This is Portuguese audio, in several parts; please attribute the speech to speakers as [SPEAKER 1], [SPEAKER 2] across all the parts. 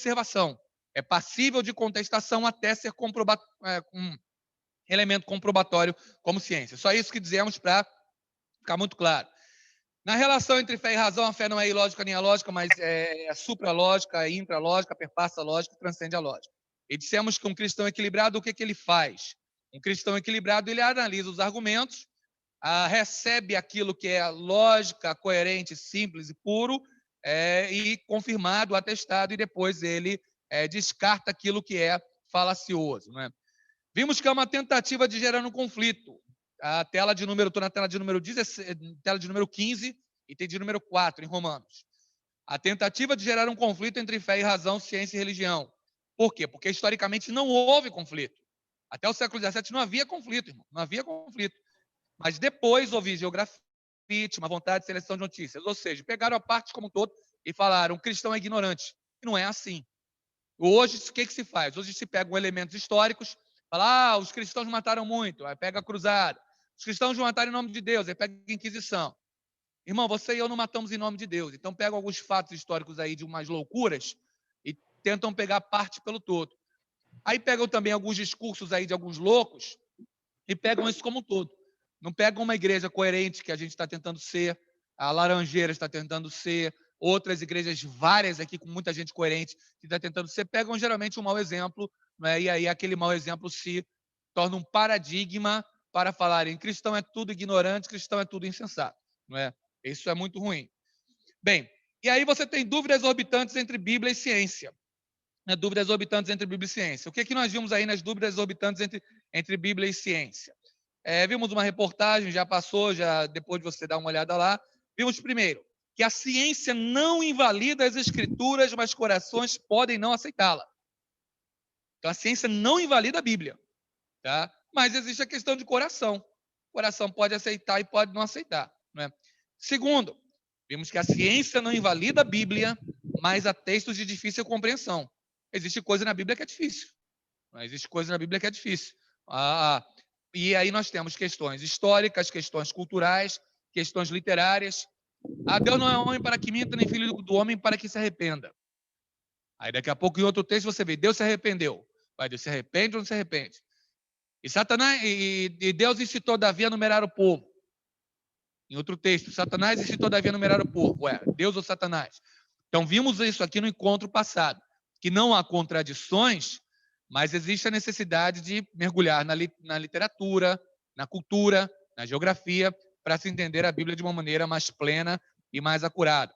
[SPEAKER 1] observação. É passível de contestação até ser um elemento comprobatório como ciência. Só isso que dizemos para ficar muito claro. Na relação entre fé e razão, a fé não é ilógica nem alógica, mas é supralógica, é intralógica, perpassa a lógica, transcende a lógica. E dissemos que um cristão equilibrado, o que ele faz? Um cristão equilibrado, ele analisa os argumentos, recebe aquilo que é lógica, coerente, simples e puro, e confirmado, atestado, e depois ele descarta aquilo que é falacioso. Né? Vimos que é uma tentativa de gerar um conflito. A tela de número, estou na tela de número 16, tela de número 15 e tem de número 4 em Romanos. A tentativa de gerar um conflito entre fé e razão, ciência e religião. Por quê? Porque historicamente não houve conflito. Até o século XVII não havia conflito, irmão. Não havia conflito. Mas depois houve geografia, uma vontade de seleção de notícias. Ou seja, pegaram a parte como um todo e falaram, o cristão é ignorante. E não é assim. Hoje, o que se faz? Hoje se pegam elementos históricos, fala, os cristãos mataram muito, aí pega a cruzada. Os cristãos mataram em nome de Deus, aí pega a Inquisição. Irmão, você e eu não matamos em nome de Deus. Então pegam alguns fatos históricos aí de umas loucuras e tentam pegar parte pelo todo. Aí pegam também alguns discursos aí de alguns loucos e pegam isso como um todo. Não pegam uma igreja coerente que a gente está tentando ser, a Laranjeira está tentando ser, outras igrejas, várias aqui com muita gente coerente que está tentando ser, pegam geralmente um mau exemplo, né? E aí aquele mau exemplo se torna um paradigma para falarem cristão é tudo ignorante, cristão é tudo insensato. Não é? Isso é muito ruim. Bem, e aí você tem dúvidas exorbitantes entre Bíblia e ciência. Né? Dúvidas exorbitantes entre Bíblia e ciência. O que, que nós vimos aí nas dúvidas exorbitantes entre Bíblia e ciência? Vimos uma reportagem, já passou, já depois de você dar uma olhada lá. Vimos primeiro que a ciência não invalida as escrituras, mas corações podem não aceitá-la. Então a ciência não invalida a Bíblia, tá? Mas existe a questão de coração. O coração pode aceitar e pode não aceitar, né? Segundo, vimos que a ciência não invalida a Bíblia, mas há textos de difícil compreensão. Existe coisa na Bíblia que é difícil. Existe coisa na Bíblia que é difícil. E aí nós temos questões históricas, questões culturais, questões literárias. Deus não é homem para que minta, nem filho do homem para que se arrependa. Aí daqui a pouco em outro texto você vê, Deus se arrependeu. Vai, Deus se arrepende ou não se arrepende? E Deus incitou Davi a numerar o povo. Em outro texto, Satanás incitou Davi a numerar o povo. Deus ou Satanás? Então vimos isso aqui no encontro passado, que não há contradições, mas existe a necessidade de mergulhar na literatura, na cultura, na geografia, para se entender a Bíblia de uma maneira mais plena e mais acurada.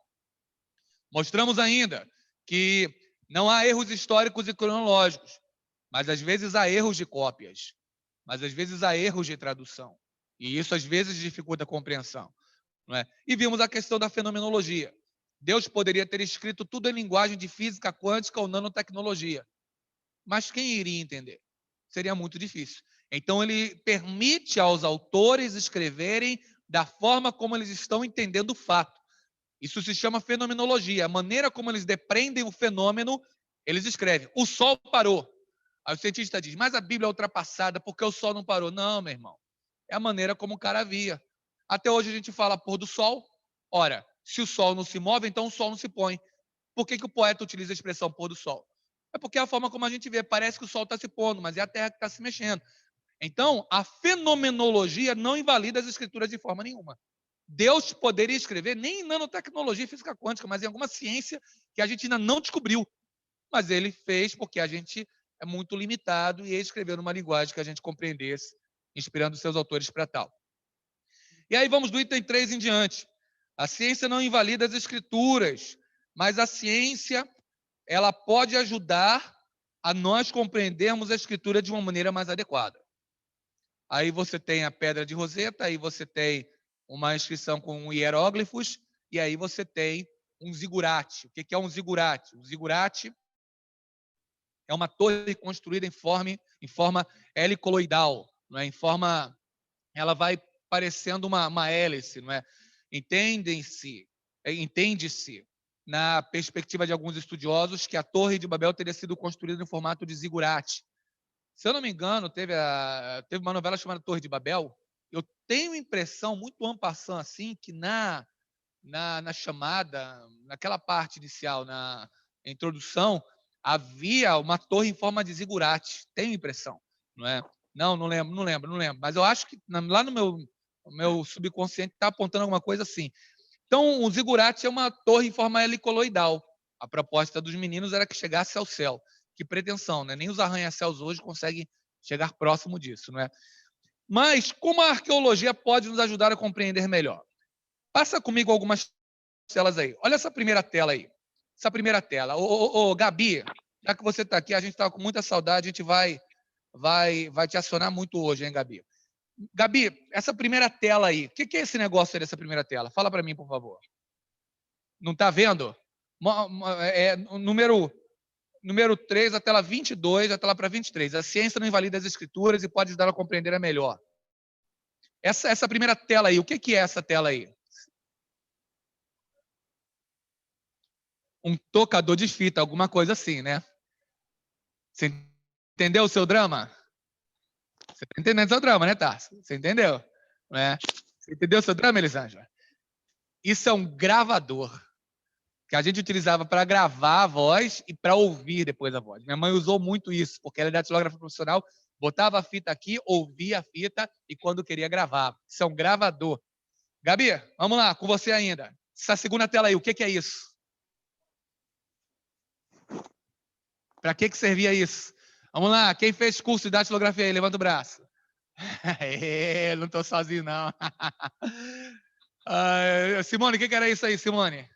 [SPEAKER 1] Mostramos ainda que não há erros históricos e cronológicos, mas às vezes há erros de cópias, mas às vezes há erros de tradução. E isso às vezes dificulta a compreensão. Não é? E vimos a questão da fenomenologia. Deus poderia ter escrito tudo em linguagem de física quântica ou nanotecnologia. Mas quem iria entender? Seria muito difícil. Então, ele permite aos autores escreverem da forma como eles estão entendendo o fato. Isso se chama fenomenologia. A maneira como eles depreendem o fenômeno, eles escrevem. O sol parou. Aí o cientista diz, mas a Bíblia é ultrapassada porque o sol não parou. Não, meu irmão. É a maneira como o cara via. Até hoje a gente fala pôr do sol. Ora, se o sol não se move, então o sol não se põe. Por que o poeta utiliza a expressão pôr do sol? É porque é a forma como a gente vê. Parece que o sol está se pondo, mas é a Terra que está se mexendo. Então, a fenomenologia não invalida as escrituras de forma nenhuma. Deus poderia escrever nem em nanotecnologia e física quântica, mas em alguma ciência que a gente ainda não descobriu. Mas ele fez porque a gente é muito limitado e ele escreveu numa linguagem que a gente compreendesse, inspirando seus autores para tal. E aí vamos do item 3 em diante. A ciência não invalida as escrituras, mas a ciência ela pode ajudar a nós compreendermos a escritura de uma maneira mais adequada. Aí você tem a pedra de Roseta, aí você tem uma inscrição com hieróglifos, e aí você tem um zigurate. O que é um zigurate? Um zigurate é uma torre construída em forma helicoloidal, não é? Ela vai parecendo uma hélice, não é? Entende-se, na perspectiva de alguns estudiosos, que a Torre de Babel teria sido construída em formato de zigurate. Se eu não me engano, teve uma novela chamada Torre de Babel. Eu tenho impressão, muito en passant, assim, que na chamada, naquela parte inicial, na introdução, havia uma torre em forma de zigurate. Tenho impressão, não é? Não lembro. Mas eu acho que lá no meu subconsciente está apontando alguma coisa assim. Então, o zigurate é uma torre em forma helicoloidal. A proposta dos meninos era que chegasse ao céu. Que pretensão, né? Nem os arranha-céus hoje conseguem chegar próximo disso, não é? Mas como a arqueologia pode nos ajudar a compreender melhor? Passa comigo algumas telas aí. Olha essa primeira tela aí. Essa primeira tela. Ô, Gabi, já que você está aqui, a gente está com muita saudade, a gente vai te acionar muito hoje, hein, Gabi? Gabi, essa primeira tela aí, o que é esse negócio aí dessa primeira tela? Fala para mim, por favor. Não está vendo? Número 3, a tela 22, a tela para 23. A ciência não invalida as escrituras e pode ajudar a compreender melhor. Essa primeira tela aí, o que é essa tela aí? Um tocador de fita, alguma coisa assim, né? Você entendeu o seu drama? Você está entendendo o seu drama, né, Tarso? Você entendeu? Né? Você entendeu o seu drama, Elisângela? Isso é um gravador que a gente utilizava para gravar a voz e para ouvir depois a voz. Minha mãe usou muito isso, porque ela é datilógrafa profissional, botava a fita aqui, ouvia a fita e quando queria gravar. Isso é um gravador. Gabi, vamos lá, com você ainda. Essa segunda tela aí, o que é isso? Para que servia isso? Vamos lá, quem fez curso de datilografia aí, levanta o braço. Não estou sozinho, não. Simone, o que era isso aí, Simone?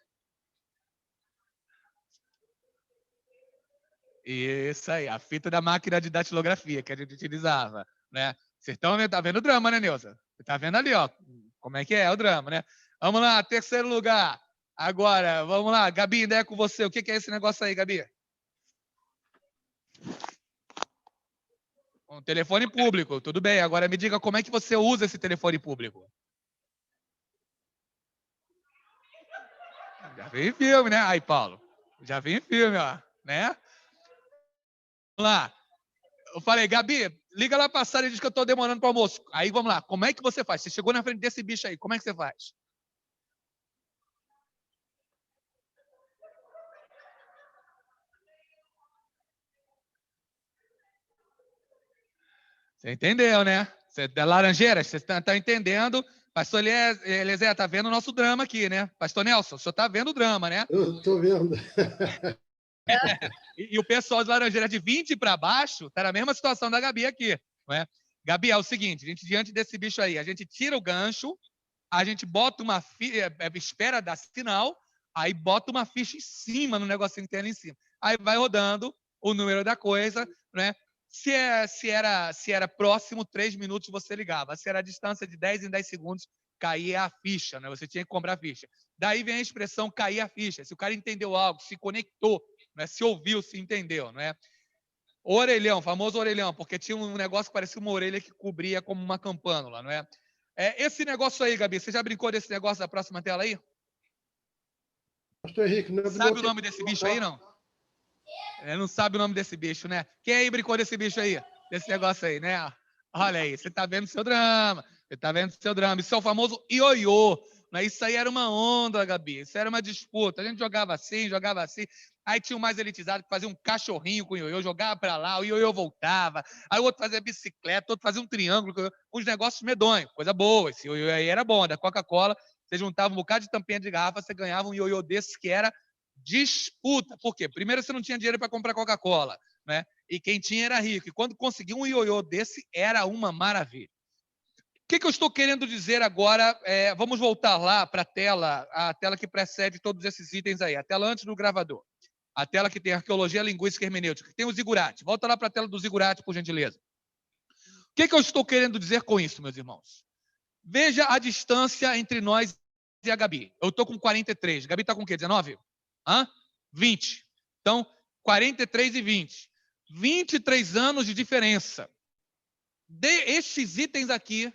[SPEAKER 1] Isso aí, a fita da máquina de datilografia que a gente utilizava, né? Vocês estão tá vendo o drama, né, Nilza? Você tá vendo ali, ó, como é que é o drama, né? Vamos lá, terceiro lugar. Agora, vamos lá, Gabi, ainda é com você. O que é esse negócio aí, Gabi? Um telefone público, tudo bem. Agora me diga como é que você usa esse telefone público. Já vi em filme, né? Aí, Paulo, já vi em filme, ó, né? Vamos lá. Eu falei, Gabi, liga lá pra sala e diz que eu tô demorando pro almoço. Aí, vamos lá. Como é que você faz? Você chegou na frente desse bicho aí, como é que você faz? Você entendeu, né? Você da Laranjeiras, você tá entendendo. Pastor Eliezer, tá vendo o nosso drama aqui, né? Pastor Nelson, o senhor tá vendo o drama, né?
[SPEAKER 2] Eu tô vendo.
[SPEAKER 1] E o pessoal de Laranjeiras de 20 para baixo tá na mesma situação da Gabi aqui, não é? Gabi, é o seguinte, a gente diante desse bicho aí, a gente tira o gancho, a gente bota uma espera dar sinal, aí bota uma ficha em cima, no negocinho que tem ali em cima. Aí vai rodando o número da coisa, né? Se era próximo, 3 minutos você ligava. Se era a distância de 10 em 10 segundos, caía a ficha, né? Você tinha que comprar a ficha. Daí vem a expressão cair a ficha. Se o cara entendeu algo, se conectou, né? Se ouviu, se entendeu, não é? Orelhão, famoso orelhão, porque tinha um negócio que parecia uma orelha que cobria como uma campânula, não é? Esse negócio aí, Gabi, você já brincou desse negócio da próxima tela aí?
[SPEAKER 2] Pastor Henrique, não é do
[SPEAKER 1] Sabe
[SPEAKER 2] meu
[SPEAKER 1] o nome
[SPEAKER 2] tempo,
[SPEAKER 1] desse bicho aí, não? Não sabe o nome desse bicho, né? Quem aí brincou desse bicho aí? Desse negócio aí, né? Olha aí, você tá vendo seu drama. Você tá vendo seu drama. Isso é o famoso ioiô. Né? Isso aí era uma onda, Gabi. Isso era uma disputa. A gente jogava assim, jogava assim. Aí tinha o mais elitizado que fazia um cachorrinho com o ioiô, jogava para lá, o ioiô voltava. Aí o outro fazia bicicleta, o outro fazia um triângulo, uns negócios medonhos. Coisa boa. Esse ioiô aí era bom. Da Coca-Cola, você juntava um bocado de tampinha de garrafa, você ganhava um ioiô desse que era disputa. Por quê? Primeiro, você não tinha dinheiro para comprar Coca-Cola, né? E quem tinha era rico. E quando conseguia um ioiô desse, era uma maravilha. O que eu estou querendo dizer agora? Vamos voltar lá para a tela que precede todos esses itens aí, a tela antes do gravador. A tela que tem arqueologia, linguística e hermenêutica, que tem o zigurate. Volta lá para a tela do zigurate, por gentileza. O que eu estou querendo dizer com isso, meus irmãos? Veja a distância entre nós e a Gabi. Eu estou com 43. Gabi está com o quê? 19? 20. Então, 43 e 20. 23 anos de diferença. Estes itens aqui,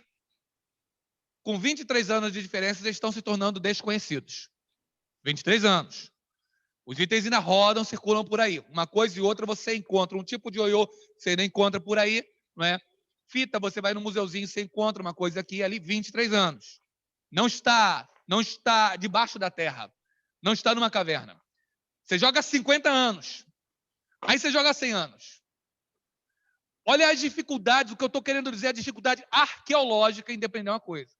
[SPEAKER 1] com 23 anos de diferença, eles estão se tornando desconhecidos. 23 anos. Os itens ainda rodam, circulam por aí. Uma coisa e outra você encontra. Um tipo de ioiô você não encontra por aí, não é? Fita, você vai no museuzinho, você encontra uma coisa aqui ali, 23 anos. Não está debaixo da terra. Não está numa caverna. Você joga 50 anos. Aí você joga 100 anos. Olha as dificuldades, o que eu estou querendo dizer é a dificuldade arqueológica em depender de uma coisa.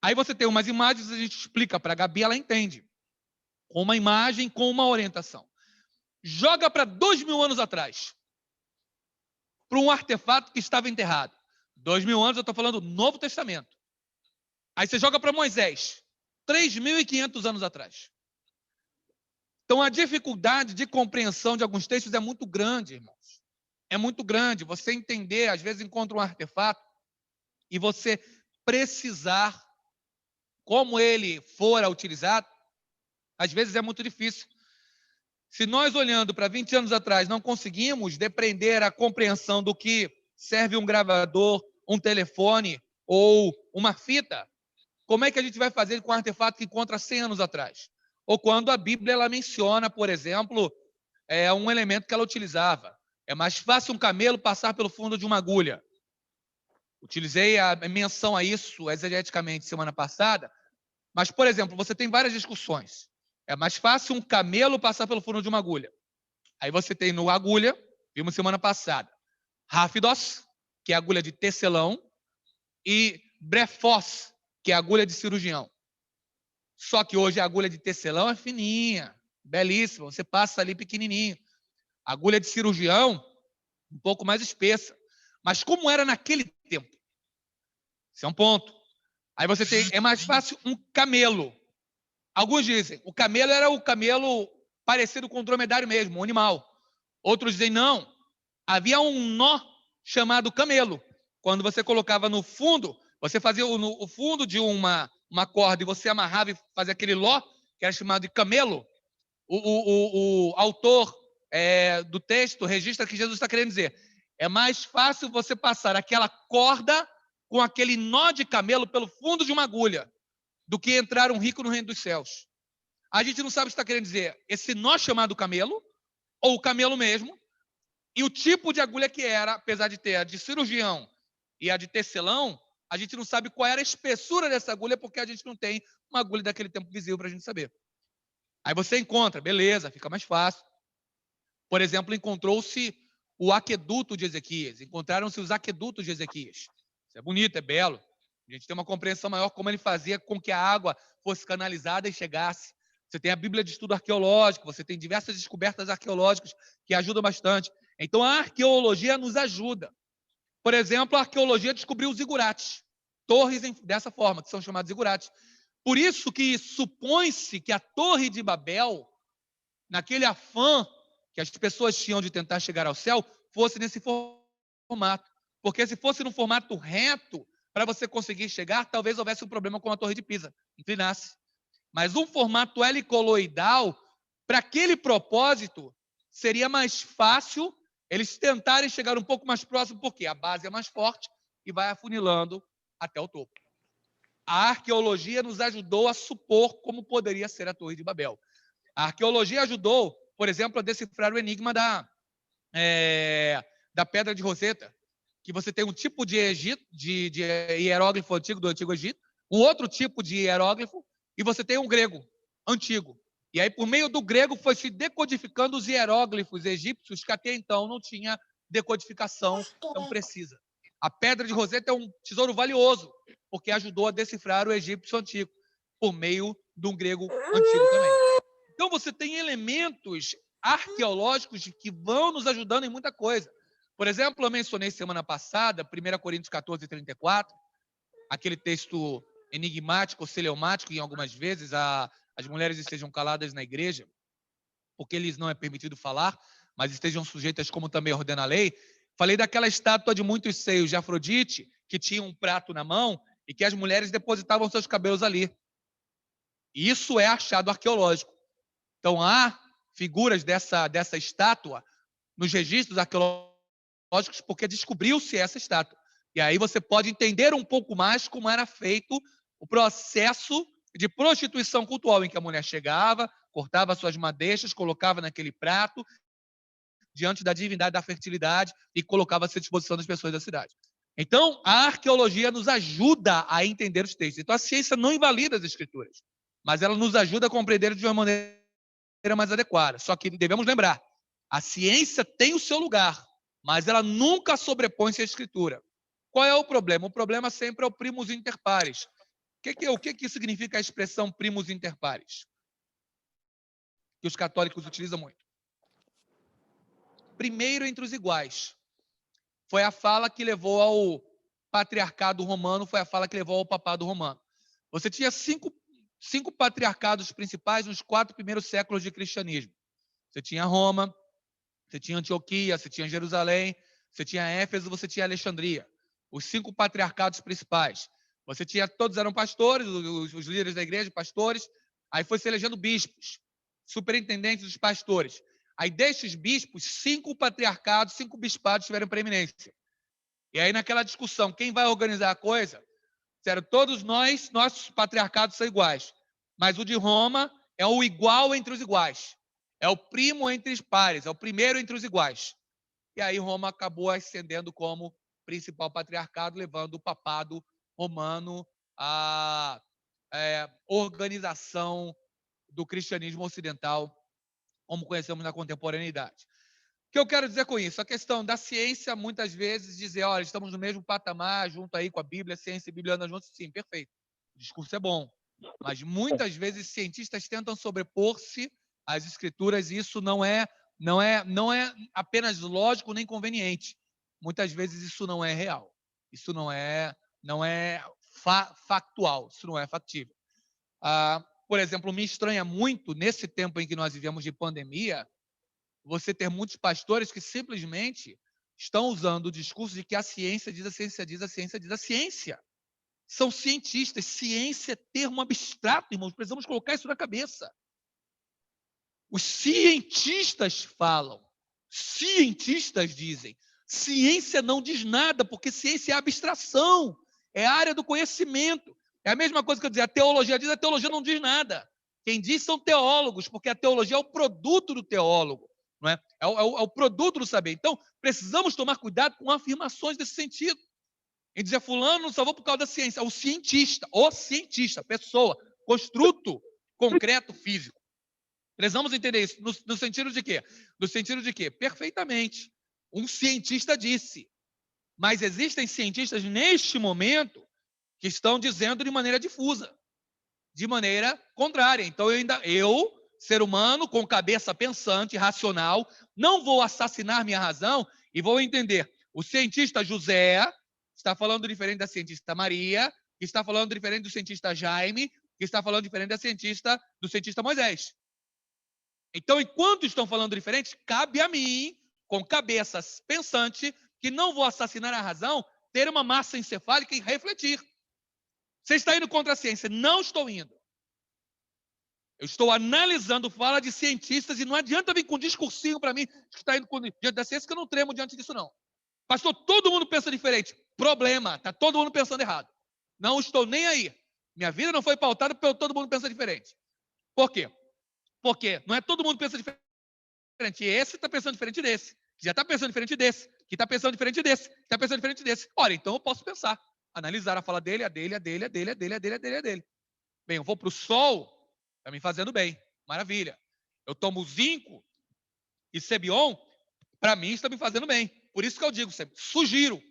[SPEAKER 1] Aí você tem umas imagens, a gente explica para a Gabi, ela entende. Com uma imagem, com uma orientação. Joga para 2000 anos atrás. Para um artefato que estava enterrado. 2000 anos, eu estou falando do Novo Testamento. Aí você joga para Moisés. 3.500 anos atrás. Então a dificuldade de compreensão de alguns textos é muito grande, irmãos. É muito grande. Você entender, às vezes encontra um artefato e você precisar como ele fora utilizado, às vezes é muito difícil. Se nós, olhando para 20 anos atrás, não conseguimos depreender a compreensão do que serve um gravador, um telefone ou uma fita, como é que a gente vai fazer com um artefato que encontra 100 anos atrás? Ou quando a Bíblia ela menciona, por exemplo, um elemento que ela utilizava. É mais fácil um camelo passar pelo fundo de uma agulha. Utilizei a menção a isso exegeticamente semana passada, mas, por exemplo, você tem várias discussões. É mais fácil um camelo passar pelo fundo de uma agulha. Aí você tem no agulha, vimos semana passada, ráfidos, que é a agulha de tecelão, e brefós, que é a agulha de cirurgião. Só que hoje a agulha de tecelão é fininha, belíssima, você passa ali pequenininho. A agulha de cirurgião, um pouco mais espessa. Mas como era naquele tempo? Esse é um ponto. Aí você tem, é mais fácil um camelo. Alguns dizem, o camelo era o camelo parecido com o dromedário mesmo, um animal. Outros dizem, não, havia um nó chamado camelo. Quando você colocava no fundo, você fazia o fundo de uma corda e você amarrava e fazia aquele ló, que era chamado de camelo. O autor do texto registra que Jesus está querendo dizer, é mais fácil você passar aquela corda com aquele nó de camelo pelo fundo de uma agulha do que entrar um rico no reino dos céus. A gente não sabe se está querendo dizer esse nó chamado camelo, ou o camelo mesmo, e o tipo de agulha que era, apesar de ter a de cirurgião e a de tecelão, a gente não sabe qual era a espessura dessa agulha, porque a gente não tem uma agulha daquele tempo visível para a gente saber. Aí você encontra, beleza, fica mais fácil. Por exemplo, encontrou-se o aqueduto de Ezequias, encontraram-se os aquedutos de Ezequias. Isso é bonito, é belo. A gente tem uma compreensão maior como ele fazia com que a água fosse canalizada e chegasse. Você tem a Bíblia de Estudo Arqueológico, você tem diversas descobertas arqueológicas que ajudam bastante. Então, a arqueologia nos ajuda. Por exemplo, a arqueologia descobriu os zigurates, torres dessa forma, que são chamados zigurates. Por isso que supõe-se que a Torre de Babel, naquele afã que as pessoas tinham de tentar chegar ao céu, fosse nesse formato. Porque se fosse no formato reto, para você conseguir chegar, talvez houvesse um problema com a Torre de Pisa, inclinasse. Mas um formato helicoloidal, para aquele propósito, seria mais fácil eles tentarem chegar um pouco mais próximo, porque a base é mais forte e vai afunilando até o topo. A arqueologia nos ajudou a supor como poderia ser a Torre de Babel. A arqueologia ajudou, por exemplo, a decifrar o enigma da Pedra de Roseta, que você tem um tipo de hieróglifo antigo do Antigo Egito, um outro tipo de hieróglifo, e você tem um grego antigo. E aí, por meio do grego, foi se decodificando os hieróglifos egípcios, que até então não tinha decodificação tão precisa. A Pedra de Roseta é um tesouro valioso, porque ajudou a decifrar o egípcio antigo, por meio de um grego antigo também. Então, você tem elementos arqueológicos que vão nos ajudando em muita coisa. Por exemplo, eu mencionei semana passada, 1 Coríntios 14, 34, aquele texto enigmático, celeumático, em algumas vezes, as mulheres estejam caladas na igreja, porque lhes não é permitido falar, mas estejam sujeitas como também ordena a lei. Falei daquela estátua de muitos seios de Afrodite, que tinha um prato na mão e que as mulheres depositavam seus cabelos ali. E isso é achado arqueológico. Então, há figuras dessa estátua nos registros arqueológicos porque descobriu-se essa estátua. E aí você pode entender um pouco mais como era feito o processo de prostituição cultural, em que a mulher chegava, cortava suas madeixas, colocava naquele prato, diante da divindade da fertilidade, e colocava-se à disposição das pessoas da cidade. Então, a arqueologia nos ajuda a entender os textos. Então, a ciência não invalida as escrituras, mas ela nos ajuda a compreender de uma maneira mais adequada. Só que devemos lembrar, A ciência tem o seu lugar, mas ela nunca sobrepõe-se à escritura. Qual é o problema? O problema sempre é o primus inter pares. O que significa a expressão primus inter pares? Que os católicos utilizam muito. Primeiro entre os iguais. Foi a fala que levou ao patriarcado romano, foi a fala que levou ao papado romano. Você tinha cinco patriarcados principais nos 4 primeiros séculos de cristianismo. Você tinha Roma, você tinha Antioquia, você tinha Jerusalém, você tinha Éfeso, você tinha Alexandria. Os 5 patriarcados principais. Você tinha, todos eram pastores, os líderes da igreja, pastores. Aí foi se elegendo bispos, superintendentes dos pastores. Aí destes bispos, 5 patriarcados, 5 bispados tiveram preeminência. E aí naquela discussão, quem vai organizar a coisa? Disseram, todos nós, nossos patriarcados são iguais. Mas o de Roma é o igual entre os iguais. É o primo entre os pares, é o primeiro entre os iguais. E aí Roma acabou ascendendo como principal patriarcado, levando o papado romano à organização do cristianismo ocidental, como conhecemos na contemporaneidade. O que eu quero dizer com isso? A questão da ciência, muitas vezes, dizer, olha, estamos no mesmo patamar, junto aí com a Bíblia, a ciência e a Bíblia andam juntos, sim, perfeito. O discurso é bom. Mas muitas vezes cientistas tentam sobrepor-se às escrituras e isso não é apenas lógico nem conveniente. Muitas vezes isso não é real. Isso não é factual, isso não é factível. Por exemplo, me estranha muito, nesse tempo em que nós vivemos de pandemia, você ter muitos pastores que simplesmente estão usando o discurso de que a ciência diz, a ciência diz, a ciência diz, a ciência. São cientistas. Ciência é termo abstrato, irmãos. Precisamos colocar isso na cabeça. Os cientistas falam. Cientistas dizem. Ciência não diz nada, porque ciência é abstração. É a área do conhecimento. É a mesma coisa que eu dizer, a teologia diz, a teologia não diz nada. Quem diz são teólogos, porque a teologia é o produto do teólogo. Não é? É o produto do saber. Então, precisamos tomar cuidado com afirmações desse sentido. Em dizer, fulano não salvou por causa da ciência. O cientista, pessoa, construto concreto, físico. Precisamos entender isso. No sentido de quê? No sentido de quê? Perfeitamente. Um cientista disse. Mas existem cientistas, neste momento, que estão dizendo de maneira difusa, de maneira contrária. Então, eu, ser humano, com cabeça pensante, racional, não vou assassinar minha razão e vou entender. O cientista José está falando diferente da cientista Maria, que está falando diferente do cientista Jaime, que está falando diferente do cientista Moisés. Então, enquanto estão falando diferente, cabe a mim, com cabeça pensante, que não vou assassinar a razão, ter uma massa encefálica e refletir. Você está indo contra a ciência? Não estou indo. Eu estou analisando fala de cientistas e não adianta vir com um discursinho para mim que está indo diante da ciência, que eu não tremo diante disso, não. Pastor, todo mundo pensa diferente. Problema, está todo mundo pensando errado. Não estou nem aí. Minha vida não foi pautada pelo todo mundo pensa diferente. Por quê? Porque não é todo mundo pensa diferente. Esse está pensando diferente desse. Que já está pensando diferente desse. Que está pensando diferente desse. Que está pensando diferente desse. Ora, então eu posso pensar. Analisar a fala dele, a dele, a dele, a dele, a dele, a dele, a dele, a dele. Bem, eu vou para o sol, está me fazendo bem. Maravilha. Eu tomo zinco e Cebion, para mim está me fazendo bem. Por isso que eu digo sempre, sugiro,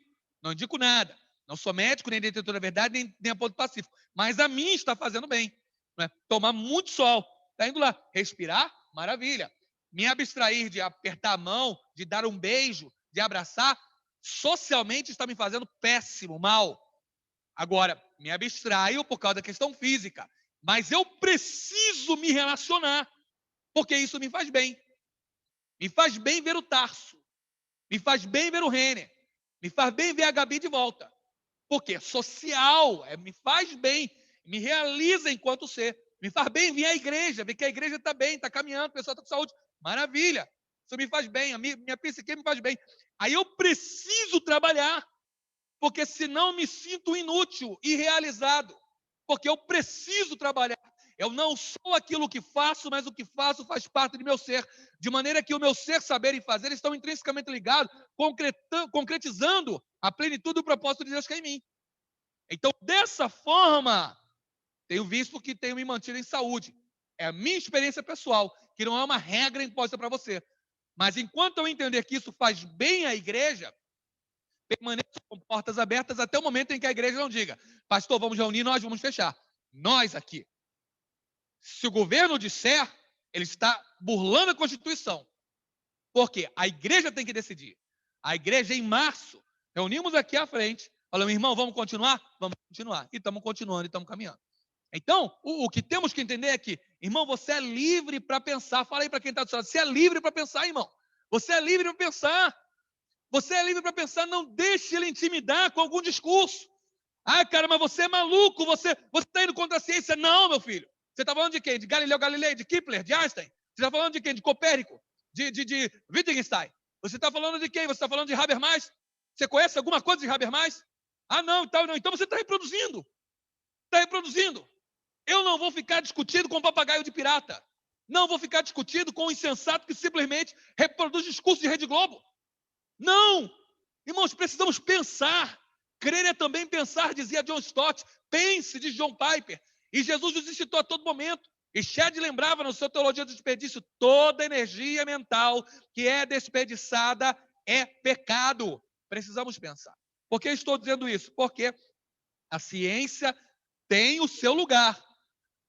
[SPEAKER 1] não indico nada. Não sou médico, nem detentor da verdade, nem aponto pacífico. Mas a mim está fazendo bem. Não é? Tomar muito sol. Está indo lá. Respirar, maravilha. Me abstrair de apertar a mão, de dar um beijo, de abraçar, socialmente está me fazendo péssimo, mal. Agora, me abstraio por causa da questão física. Mas eu preciso me relacionar, porque isso me faz bem. Me faz bem ver o Tarso. Me faz bem ver o Renner. Me faz bem ver a Gabi de volta. Porque social, me faz bem. Me realiza enquanto ser. Me faz bem vir à igreja, ver que a igreja está bem, está caminhando, o pessoal está com saúde. Maravilha. Isso me faz bem, a minha psique me faz bem. Aí eu preciso trabalhar, porque senão me sinto inútil, irrealizado. Porque eu preciso trabalhar. Eu não sou aquilo que faço, mas o que faço faz parte de meu ser. De maneira que o meu ser, saber e fazer estão intrinsecamente ligados, concretizando a plenitude do propósito de Deus que é em mim. Então, dessa forma, tenho visto que tenho me mantido em saúde. É a minha experiência pessoal, que não é uma regra imposta para você. Mas enquanto eu entender que isso faz bem à igreja, permaneço com portas abertas até o momento em que a igreja não diga: pastor, vamos reunir, nós vamos fechar. Nós aqui. Se o governo disser, ele está burlando a Constituição. Por quê? A igreja tem que decidir. A igreja, em março, reunimos aqui à frente, falamos: irmão, vamos continuar? Vamos continuar. E estamos continuando e estamos caminhando. Então, o que temos que entender é que, irmão, você é livre para pensar. Fala aí para quem está do seu lado, você é livre para pensar, irmão. Você é livre para pensar. Você é livre para pensar, não deixe ele intimidar com algum discurso. Ah, cara, mas você é maluco, você está indo contra a ciência. Não, meu filho. Você está falando de quem? De Galileu Galilei, de Kepler, de Einstein? Você está falando de quem? De Copérnico? De Wittgenstein? Você está falando de quem? Você está falando de Habermas? Você conhece alguma coisa de Habermas? Ah, não, então você está reproduzindo. Está reproduzindo. Eu não vou ficar discutindo com um papagaio de pirata. Não vou ficar discutindo com um insensato que simplesmente reproduz discurso de Rede Globo. Não! Irmãos, precisamos pensar. Crer é também pensar, dizia John Stott. Pense, diz John Piper. E Jesus nos incitou a todo momento. E Shedd lembrava no seu Teologia do Desperdício: toda energia mental que é desperdiçada é pecado. Precisamos pensar. Por que estou dizendo isso? Porque a ciência tem o seu lugar.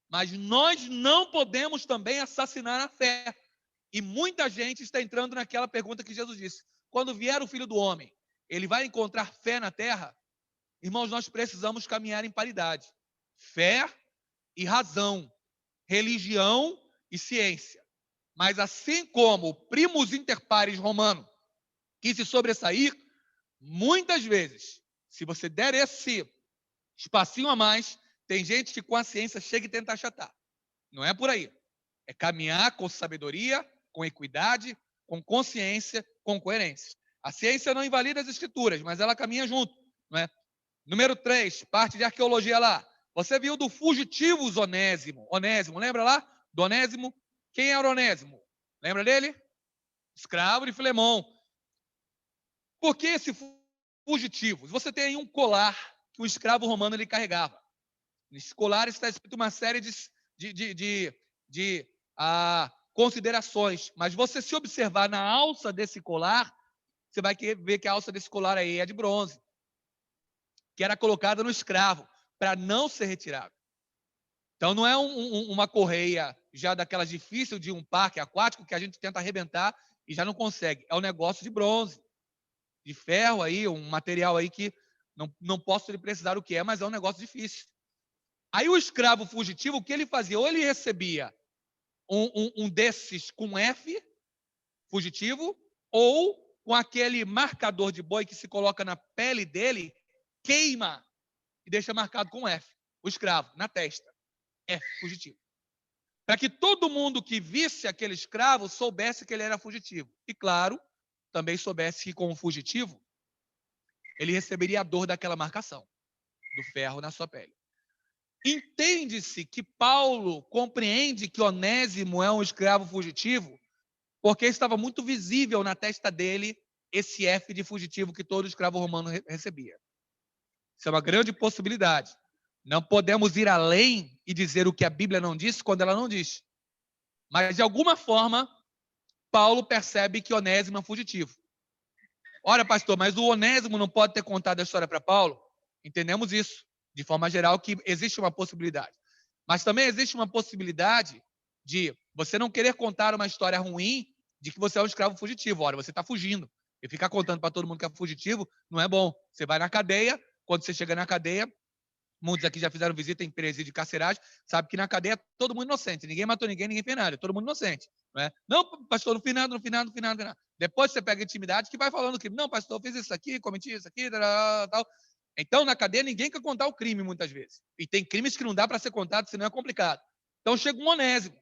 [SPEAKER 1] Mas nós não podemos também assassinar a fé. E muita gente está entrando naquela pergunta que Jesus disse: quando vier o Filho do Homem, ele vai encontrar fé na terra? Irmãos, nós precisamos caminhar em paridade. Fé e razão. Religião e ciência. Mas assim como o primus inter pares romano quis se sobressair, muitas vezes, se você der esse espacinho a mais, tem gente que com a ciência chega e tenta achatar. Não é por aí. É caminhar com sabedoria, com equidade, com consciência, com coerência. A ciência não invalida as escrituras, mas ela caminha junto. Não é? Número 3, parte de arqueologia lá. Você viu do fugitivo Onésimo. Onésimo, lembra lá? Do Onésimo. Quem era Onésimo? Lembra dele? Escravo de Filemão. Por que esse fugitivo? Você tem aí um colar que o escravo romano ele carregava. Nesse colar está escrito uma série de considerações. Mas você, se observar na alça desse colar, você vai ver que a alça desse colar aí é de bronze, que era colocada no escravo, para não ser retirado. Então, não é uma correia já daquelas difíceis de um parque aquático que a gente tenta arrebentar e já não consegue. É um negócio de bronze, de ferro aí, um material aí que não posso lhe precisar o que é, mas é um negócio difícil. Aí o escravo fugitivo, o que ele fazia? Ou ele recebia um desses com F, fugitivo, ou com aquele marcador de boi que se coloca na pele dele, queima e deixa marcado com F, o escravo, na testa. F, fugitivo. Para que todo mundo que visse aquele escravo soubesse que ele era fugitivo. E, claro, também soubesse que, como fugitivo, ele receberia a dor daquela marcação, do ferro na sua pele. Entende-se que Paulo compreende que Onésimo é um escravo fugitivo porque estava muito visível na testa dele esse F de fugitivo que todo escravo romano recebia. Isso é uma grande possibilidade. Não podemos ir além e dizer o que a Bíblia não disse quando ela não diz. Mas, de alguma forma, Paulo percebe que Onésimo é fugitivo. Ora, pastor, mas o Onésimo não pode ter contado a história para Paulo? Entendemos isso, de forma geral, que existe uma possibilidade. Mas também existe uma possibilidade de você não querer contar uma história ruim de que você é um escravo fugitivo. Ora, você está fugindo. E ficar contando para todo mundo que é fugitivo não é bom. Você vai na cadeia, quando você chega na cadeia, muitos aqui já fizeram visita em presídio de carceragem, sabe que na cadeia é todo mundo inocente. Ninguém matou ninguém, ninguém fez nada. Todo mundo inocente. Não, é? Não, pastor, no final. Depois você pega a intimidade que vai falando o crime. Não, pastor, eu fiz isso aqui, cometi isso aqui, tal. Então, na cadeia, ninguém quer contar o crime, muitas vezes. E tem crimes que não dá para ser contado, senão é complicado. Então, chega um Onésimo.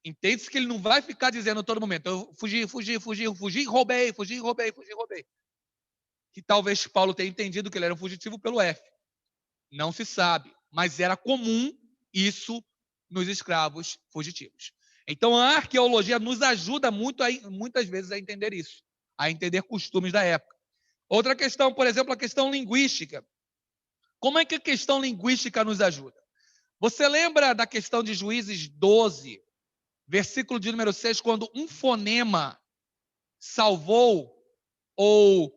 [SPEAKER 1] Entende-se que ele não vai ficar dizendo a todo momento: eu fugi, roubei. Que talvez Paulo tenha entendido que ele era um fugitivo pelo F. Não se sabe, mas era comum isso nos escravos fugitivos. Então, a arqueologia nos ajuda muitas vezes a entender isso, a entender costumes da época. Outra questão, por exemplo, a questão linguística. Como é que a questão linguística nos ajuda? Você lembra da questão de Juízes 12, versículo de número 6, quando um fonema salvou ou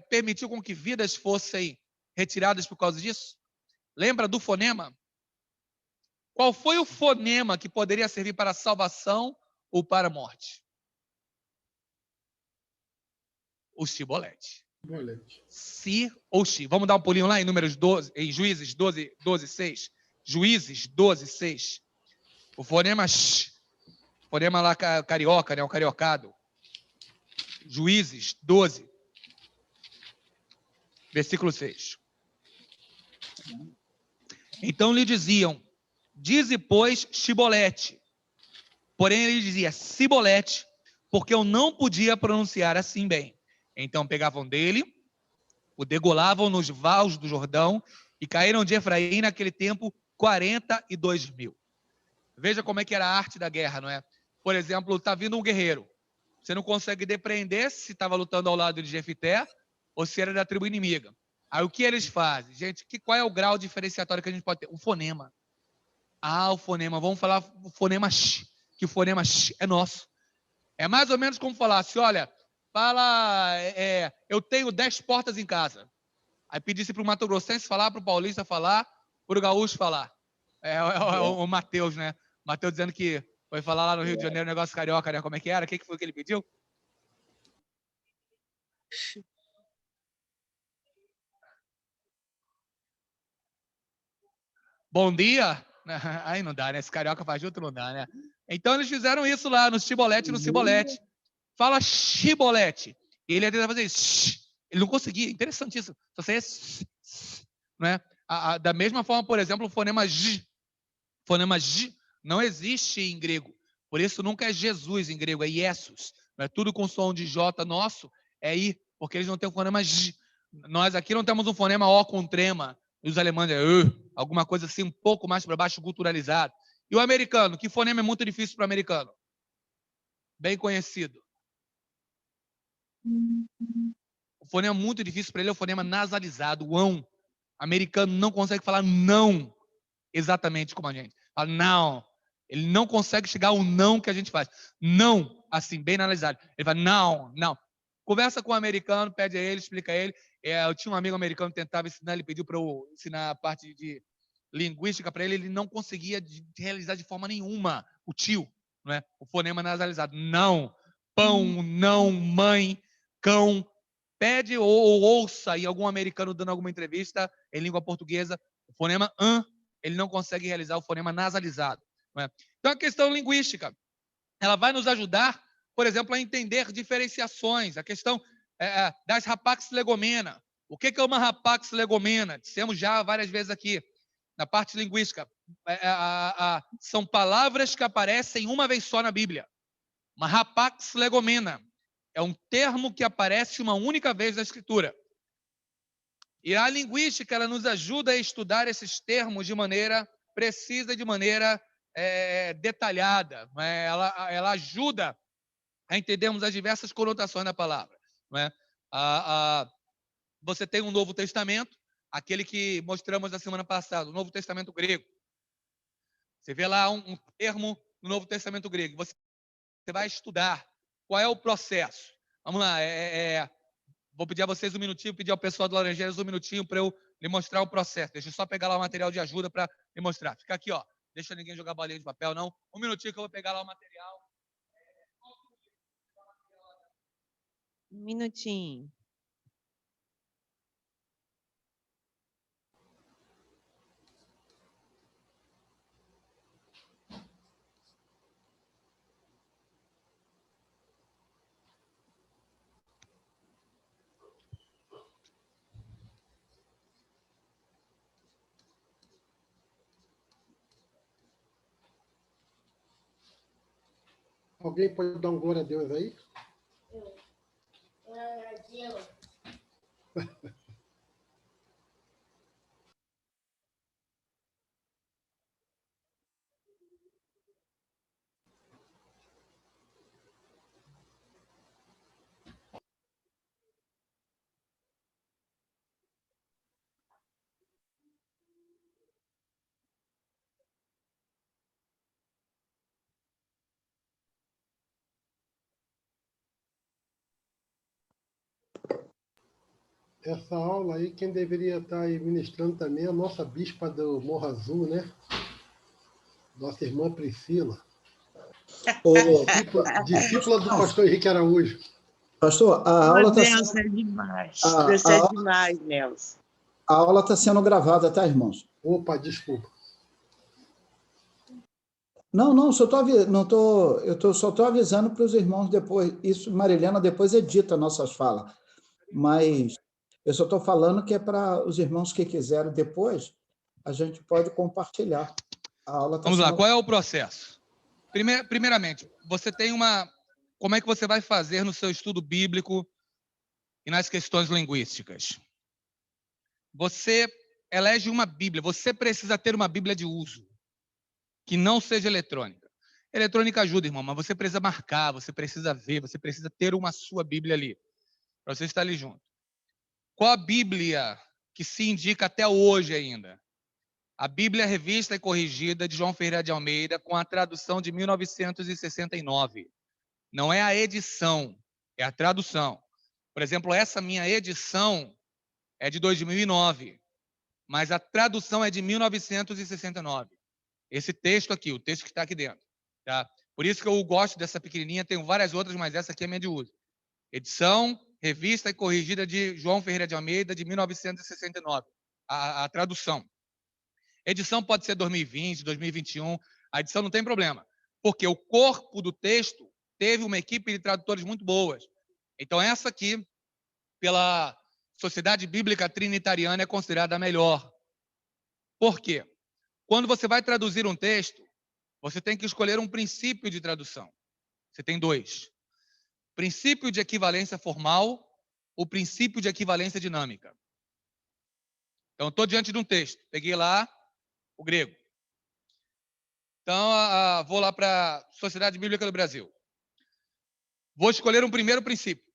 [SPEAKER 1] permitiu com que vidas fossem retiradas por causa disso? Lembra do fonema? Qual foi o fonema que poderia servir para a salvação ou para a morte? O shibolete. Si ou shi. Vamos dar um pulinho lá em Números 12, em Juízes 12, 6. Juízes 12, 6. O fonema sh. Fonema lá carioca, né? O cariocado. Juízes 12, versículo 6. Então lhe diziam, dize, pois, shibolete. Porém, ele dizia sibolete, porque eu não podia pronunciar assim bem. Então pegavam dele, o degolavam nos vales do Jordão, e caíram de Efraim naquele tempo 42.000. Veja como é que era a arte da guerra, não é? Por exemplo, está vindo um guerreiro. Você não consegue depreender se estava lutando ao lado de Jefité ou se era da tribo inimiga. Aí o que eles fazem? Gente, qual é o grau diferenciatório que a gente pode ter? O fonema. O fonema. Vamos falar o fonema sh, que o fonema sh é nosso. É mais ou menos como falar assim, olha, fala, eu tenho 10 portas em casa. Aí pedisse para o Mato Grossense falar, para o Paulista falar, para o Gaúcho falar. O Matheus, né? Matheus dizendo que foi falar lá no Rio de Janeiro, negócio carioca, né? Como é que era? O que foi que ele pediu? Bom dia. Aí não dá, né? Esse carioca faz junto, não dá, né? Então eles fizeram isso lá no Cibolete, Fala Chibolete. E ele ia tentar fazer isso. Ele não conseguia. Interessantíssimo. Só saía não é? Da mesma forma, por exemplo, o fonema J. Fonema J não existe em grego. Por isso nunca é Jesus em grego, é Iesus. Não é tudo com som de J nosso, é I, porque eles não têm o fonema J. Nós aqui não temos um fonema O com trema. E os alemães é alguma coisa assim um pouco mais para baixo, culturalizado. E o americano? Que fonema é muito difícil para o americano? Bem conhecido. O fonema muito difícil para ele é o fonema nasalizado, o ão. O americano não consegue falar não exatamente como a gente. Fala não. Ele não consegue chegar ao não que a gente faz. Não, assim, bem analisado. Ele fala não, não. Conversa com o americano, pede a ele, explica a ele. Eu tinha um amigo americano que tentava ensinar, ele pediu para eu ensinar a parte de linguística para ele não conseguia realizar de forma nenhuma o tio, não é? O fonema nasalizado. Não, pão, não, mãe, cão. Pede ou ouça em algum americano dando alguma entrevista em língua portuguesa, o fonema an, ele não consegue realizar o fonema nasalizado. Não é? Então, a questão linguística, ela vai nos ajudar, por exemplo, a entender diferenciações. A questão das rapax legomena. O que é uma rapax legomena? Dissemos já várias vezes aqui, na parte linguística. São palavras que aparecem uma vez só na Bíblia. Uma rapax legomena é um termo que aparece uma única vez na Escritura. E a linguística ela nos ajuda a estudar esses termos de maneira precisa, de maneira detalhada. Né? Ela ajuda a entendermos as diversas conotações da palavra. Né? Você tem um Novo Testamento, aquele que mostramos na semana passada, o Novo Testamento grego. Você vê lá um termo no Novo Testamento grego. Você vai estudar qual é o processo. Vamos lá, vou pedir a vocês um minutinho, pedir ao pessoal do Laranjeiras um minutinho para eu lhe mostrar o processo. Deixa eu só pegar lá o material de ajuda para lhe mostrar. Fica aqui, ó. Deixa ninguém jogar bolinha de papel, não. Um minutinho que eu vou pegar lá o material.
[SPEAKER 3] Um minutinho.
[SPEAKER 2] Alguém pode dar um glória a Deus aí?
[SPEAKER 4] Glória a Deus.
[SPEAKER 2] essa aula aí, quem deveria estar aí ministrando também é a nossa bispa do Morro Azul, né? Nossa irmã Priscila.
[SPEAKER 4] Ô,
[SPEAKER 2] Discípula do pastor Henrique Araújo.
[SPEAKER 4] pastor,
[SPEAKER 3] Ô, Nelson, é demais. Você é demais, Nelson.
[SPEAKER 4] a aula está sendo gravada, tá, irmãos?
[SPEAKER 2] Opa, desculpa.
[SPEAKER 4] Não, só estou avisando para os irmãos depois. Isso, Marilena, depois edita nossas falas. Mas eu só estou falando que é para os irmãos que quiserem depois, a gente pode compartilhar. A aula está
[SPEAKER 1] Vamos lá,
[SPEAKER 4] sendo...
[SPEAKER 1] qual é o processo? Primeiramente, você tem uma... Como é que você vai fazer no seu estudo bíblico e nas questões linguísticas? Você elege uma Bíblia, você precisa ter uma Bíblia de uso, que não seja eletrônica. Eletrônica ajuda, irmão, mas você precisa marcar, você precisa ver, você precisa ter uma sua Bíblia ali, para você estar ali junto. Qual a Bíblia que se indica até hoje ainda? A Bíblia Revista e Corrigida de João Ferreira de Almeida, com a tradução de 1969. Não é a edição, é a tradução. Por exemplo, essa minha edição é de 2009, mas a tradução é de 1969. Esse texto aqui, o texto que está aqui dentro. Tá? Por isso que eu gosto dessa pequenininha, tenho várias outras, mas essa aqui é minha de uso. Edição, Revista e Corrigida de João Ferreira de Almeida, de 1969. A tradução. Edição pode ser 2020, 2021, a edição não tem problema, porque o corpo do texto teve uma equipe de tradutores muito boas. Então, essa aqui, pela Sociedade Bíblica Trinitariana, é considerada a melhor. Por quê? Quando você vai traduzir um texto, você tem que escolher um princípio de tradução. Você tem dois. Princípio de equivalência formal, o princípio de equivalência dinâmica. Então, estou diante de um texto, peguei lá o grego. Então, vou lá para a Sociedade Bíblica do Brasil. Vou escolher um primeiro princípio.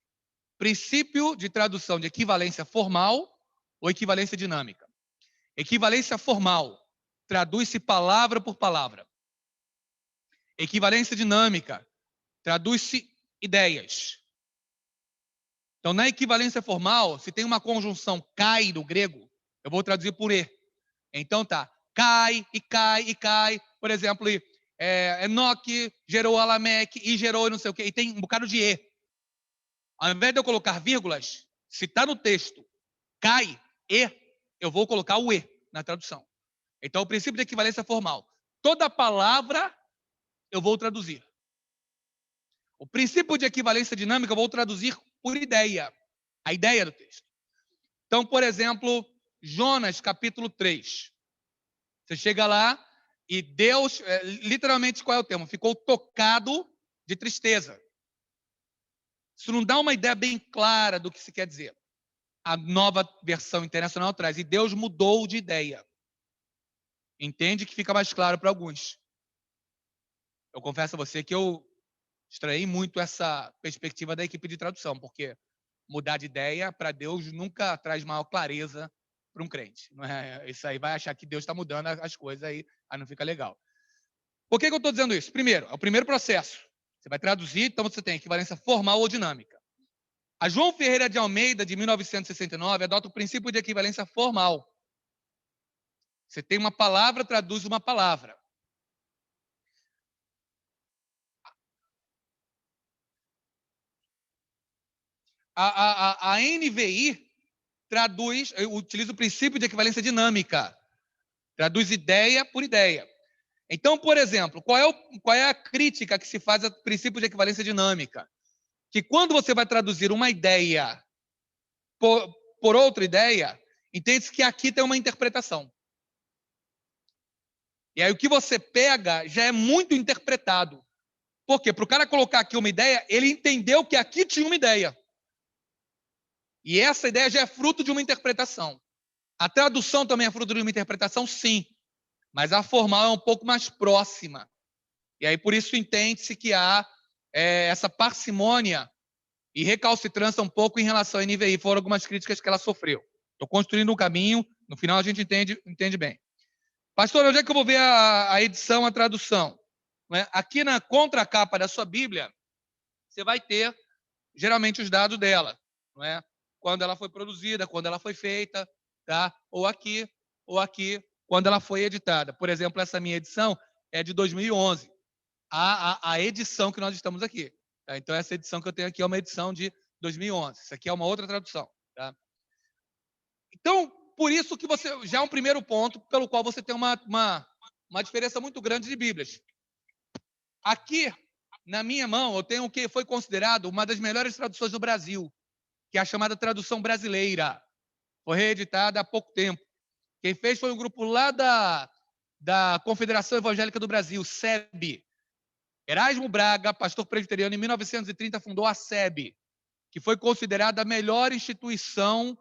[SPEAKER 1] Princípio de tradução de equivalência formal ou equivalência dinâmica. Equivalência formal, traduz-se palavra por palavra. Equivalência dinâmica, traduz-se ideias. Então, na equivalência formal, se tem uma conjunção cai no grego, eu vou traduzir por e. Então, tá, cai e cai e cai. Por exemplo, Enoque gerou Alameque e gerou não sei o quê. E tem um bocado de e. Ao invés de eu colocar vírgulas, se está no texto cai e, eu vou colocar o e na tradução. Então, o princípio de equivalência formal. Toda palavra eu vou traduzir. O princípio de equivalência dinâmica eu vou traduzir por ideia. A ideia do texto. Então, por exemplo, Jonas, capítulo 3. Você chega lá e Deus, literalmente, qual é o termo? Ficou tocado de tristeza. Isso não dá uma ideia bem clara do que se quer dizer. A nova versão internacional traz. E Deus mudou de ideia. Entende que fica mais claro para alguns. Eu confesso a você que eu estranhei muito essa perspectiva da equipe de tradução, porque mudar de ideia para Deus nunca traz maior clareza para um crente. Não é? Isso aí vai achar que Deus está mudando as coisas, aí não fica legal. Por que eu estou dizendo isso? Primeiro, é o primeiro processo. Você vai traduzir, então você tem equivalência formal ou dinâmica. A João Ferreira de Almeida, de 1969, adota o princípio de equivalência formal. Você tem uma palavra, traduz uma palavra. A NVI traduz, utiliza o princípio de equivalência dinâmica. Traduz ideia por ideia. Então, por exemplo, qual é a crítica que se faz ao princípio de equivalência dinâmica? Que quando você vai traduzir uma ideia por outra ideia, entende-se que aqui tem uma interpretação. E aí o que você pega já é muito interpretado. Por quê? Para o cara colocar aqui uma ideia, ele entendeu que aqui tinha uma ideia. E essa ideia já é fruto de uma interpretação. A tradução também é fruto de uma interpretação, sim. Mas a formal é um pouco mais próxima. E aí, por isso, entende-se que há essa parcimônia e recalcitrância um pouco em relação à NVI. Foram algumas críticas que ela sofreu. Estou construindo um caminho, no final a gente entende bem. Pastor, onde é que eu vou ver a edição, a tradução? Aqui na contracapa da sua Bíblia, você vai ter, geralmente, os dados dela. Não é? quando ela foi produzida, quando ela foi feita, tá? Ou aqui, quando ela foi editada. Por exemplo, essa minha edição é de 2011. A edição que nós estamos aqui. Tá? Então, essa edição que eu tenho aqui é uma edição de 2011. Isso aqui é uma outra tradução. Tá? Então, por isso que você já é um primeiro ponto pelo qual você tem uma diferença muito grande de Bíblias. Aqui, na minha mão, eu tenho o que foi considerado uma das melhores traduções do Brasil, que é a chamada tradução brasileira. Foi reeditada há pouco tempo. Quem fez foi um grupo lá da Confederação Evangélica do Brasil, SEB. Erasmo Braga, pastor presbiteriano, em 1930 fundou a SEB, que foi considerada a melhor instituição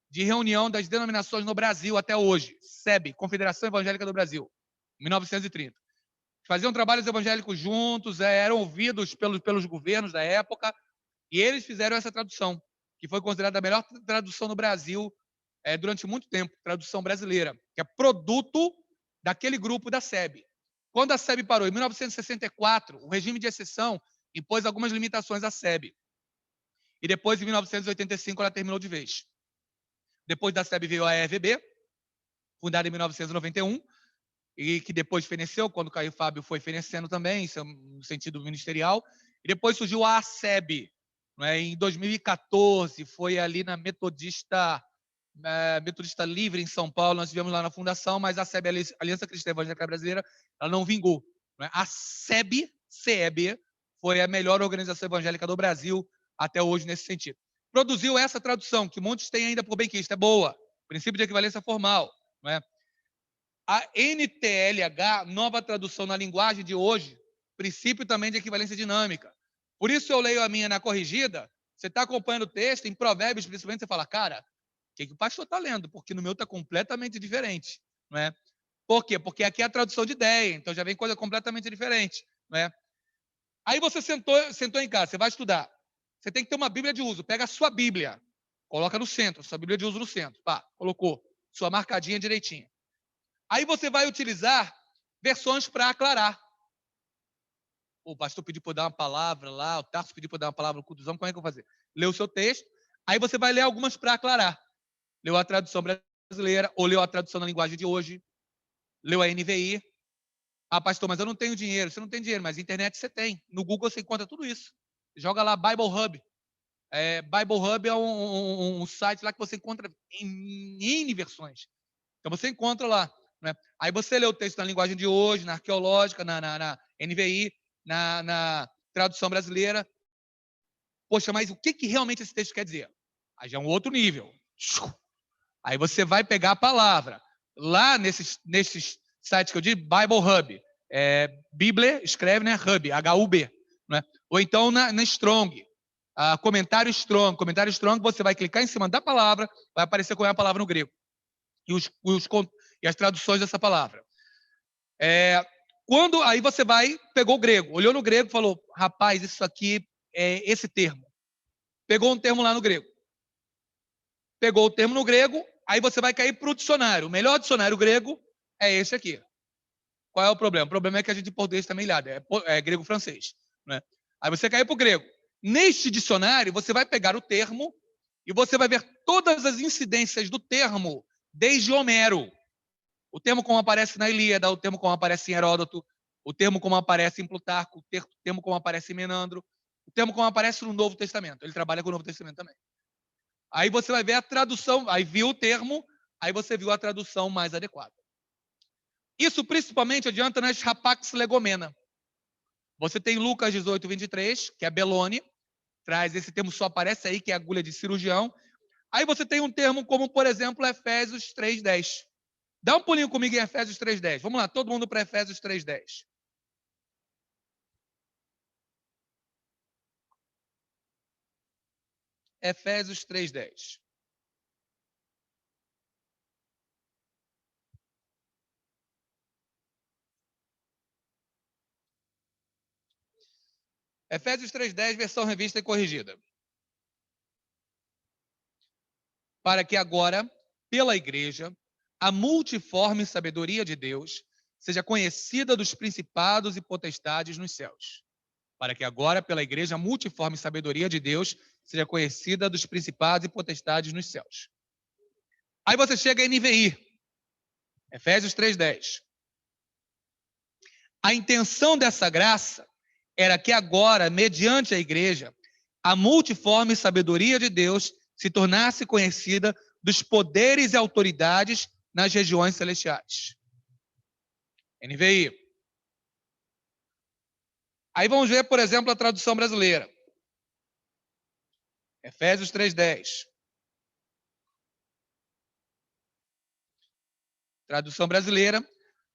[SPEAKER 1] de reunião das denominações no Brasil até hoje. SEB, Confederação Evangélica do Brasil, 1930. Faziam trabalhos evangélicos juntos, eram ouvidos pelos governos da época, e eles fizeram essa tradução, que foi considerada a melhor tradução no Brasil durante muito tempo, tradução brasileira, que é produto daquele grupo da SEB. Quando a SEB parou, em 1964, o regime de exceção impôs algumas limitações à SEB. E depois, em 1985, ela terminou de vez. Depois da SEB veio a EVB, fundada em 1991, e que depois feneceu, quando o Caio Fábio foi fenecendo também, isso é no sentido ministerial. E depois surgiu a ACEB, em 2014, foi ali na Metodista Livre, em São Paulo, nós tivemos lá na fundação, mas a ACEB, Aliança Cristã Evangélica Brasileira, ela não vingou. A CEB, foi a melhor organização evangélica do Brasil até hoje nesse sentido. Produziu essa tradução, que muitos têm ainda por benquista, é boa, princípio de equivalência formal. A NTLH, nova tradução na linguagem de hoje, princípio também de equivalência dinâmica. Por isso eu leio a minha na corrigida, você está acompanhando o texto, em Provérbios, principalmente, você fala, cara, o que o pastor está lendo? Porque no meu está completamente diferente. Não é? Por quê? Porque aqui é a tradução de ideia, então já vem coisa completamente diferente. Não é? Aí você sentou em casa, você vai estudar. Você tem que ter uma Bíblia de uso. Pega a sua Bíblia, coloca no centro, sua Bíblia de uso no centro. Pá, colocou, sua marcadinha direitinha. Aí você vai utilizar versões para aclarar. O pastor pediu para eu dar uma palavra lá, o Tarso pediu para eu dar uma palavra no cultozão, como é que eu vou fazer? Lê o seu texto, aí você vai ler algumas para aclarar. Leu a tradução brasileira, ou leu a tradução na linguagem de hoje, leu a NVI. Ah, pastor, mas eu não tenho dinheiro. Você não tem dinheiro, mas internet você tem. No Google você encontra tudo isso. Joga lá Bible Hub. Bible Hub é um site lá que você encontra em N versões. Então você encontra lá. Né? Aí você lê o texto na linguagem de hoje, na arqueológica, na NVI, na tradução brasileira. Poxa, mas o que realmente esse texto quer dizer? Aí já é um outro nível. Aí você vai pegar a palavra. Lá nesses sites que eu digo, Bible Hub. Bíblia, escreve, né? Hub, H-U-B. Né? Ou então na Strong. Comentário Strong. Comentário Strong, você vai clicar em cima da palavra, vai aparecer qual é a palavra no grego. E as traduções dessa palavra. Quando aí você pegou o grego, olhou no grego e falou, rapaz, isso aqui é esse termo. Pegou um termo lá no grego. Pegou o termo no grego, aí você vai cair para o dicionário. O melhor dicionário grego é esse aqui. Qual é o problema? O problema é que a gente em português está meio ilhado, é grego-francês. Né? Aí você cai para o grego. Neste dicionário, você vai pegar o termo e você vai ver todas as incidências do termo desde Homero. O termo como aparece na Ilíada, o termo como aparece em Heródoto, o termo como aparece em Plutarco, o termo como aparece em Menandro, o termo como aparece no Novo Testamento. Ele trabalha com o Novo Testamento também. Aí você vai ver a tradução, aí viu o termo, aí você viu a tradução mais adequada. Isso principalmente adianta nas Rapax Legomena. Você tem Lucas 18, 23, que é Belone, traz esse termo, só aparece aí, que é agulha de cirurgião. Aí você tem um termo como, por exemplo, Efésios 3:10. Dá um pulinho comigo em Efésios 3:10. Vamos lá, todo mundo para Efésios 3:10. Efésios 3:10. Efésios 3:10, versão revista e corrigida. Para que agora, pela igreja, a multiforme sabedoria de Deus seja conhecida dos principados e potestades nos céus. Para que agora, pela igreja, a multiforme sabedoria de Deus seja conhecida dos principados e potestades nos céus. Aí você chega em NVI, Efésios 3:10. A intenção dessa graça era que agora, mediante a igreja, a multiforme sabedoria de Deus se tornasse conhecida dos poderes e autoridades nas regiões celestiais. NVI. Aí vamos ver, por exemplo, a tradução brasileira. Efésios 3:10. Tradução brasileira.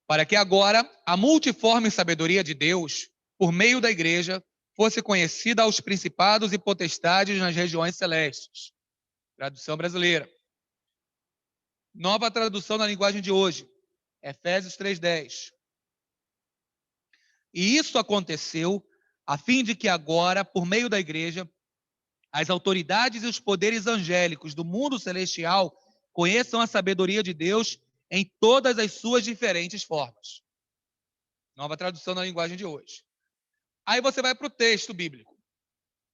[SPEAKER 1] Para que agora a multiforme sabedoria de Deus, por meio da igreja, fosse conhecida aos principados e potestades nas regiões celestes. Tradução brasileira. Nova tradução na linguagem de hoje. Efésios 3:10. E isso aconteceu a fim de que agora, por meio da igreja, as autoridades e os poderes angélicos do mundo celestial conheçam a sabedoria de Deus em todas as suas diferentes formas. Nova tradução na linguagem de hoje. Aí você vai para o texto bíblico.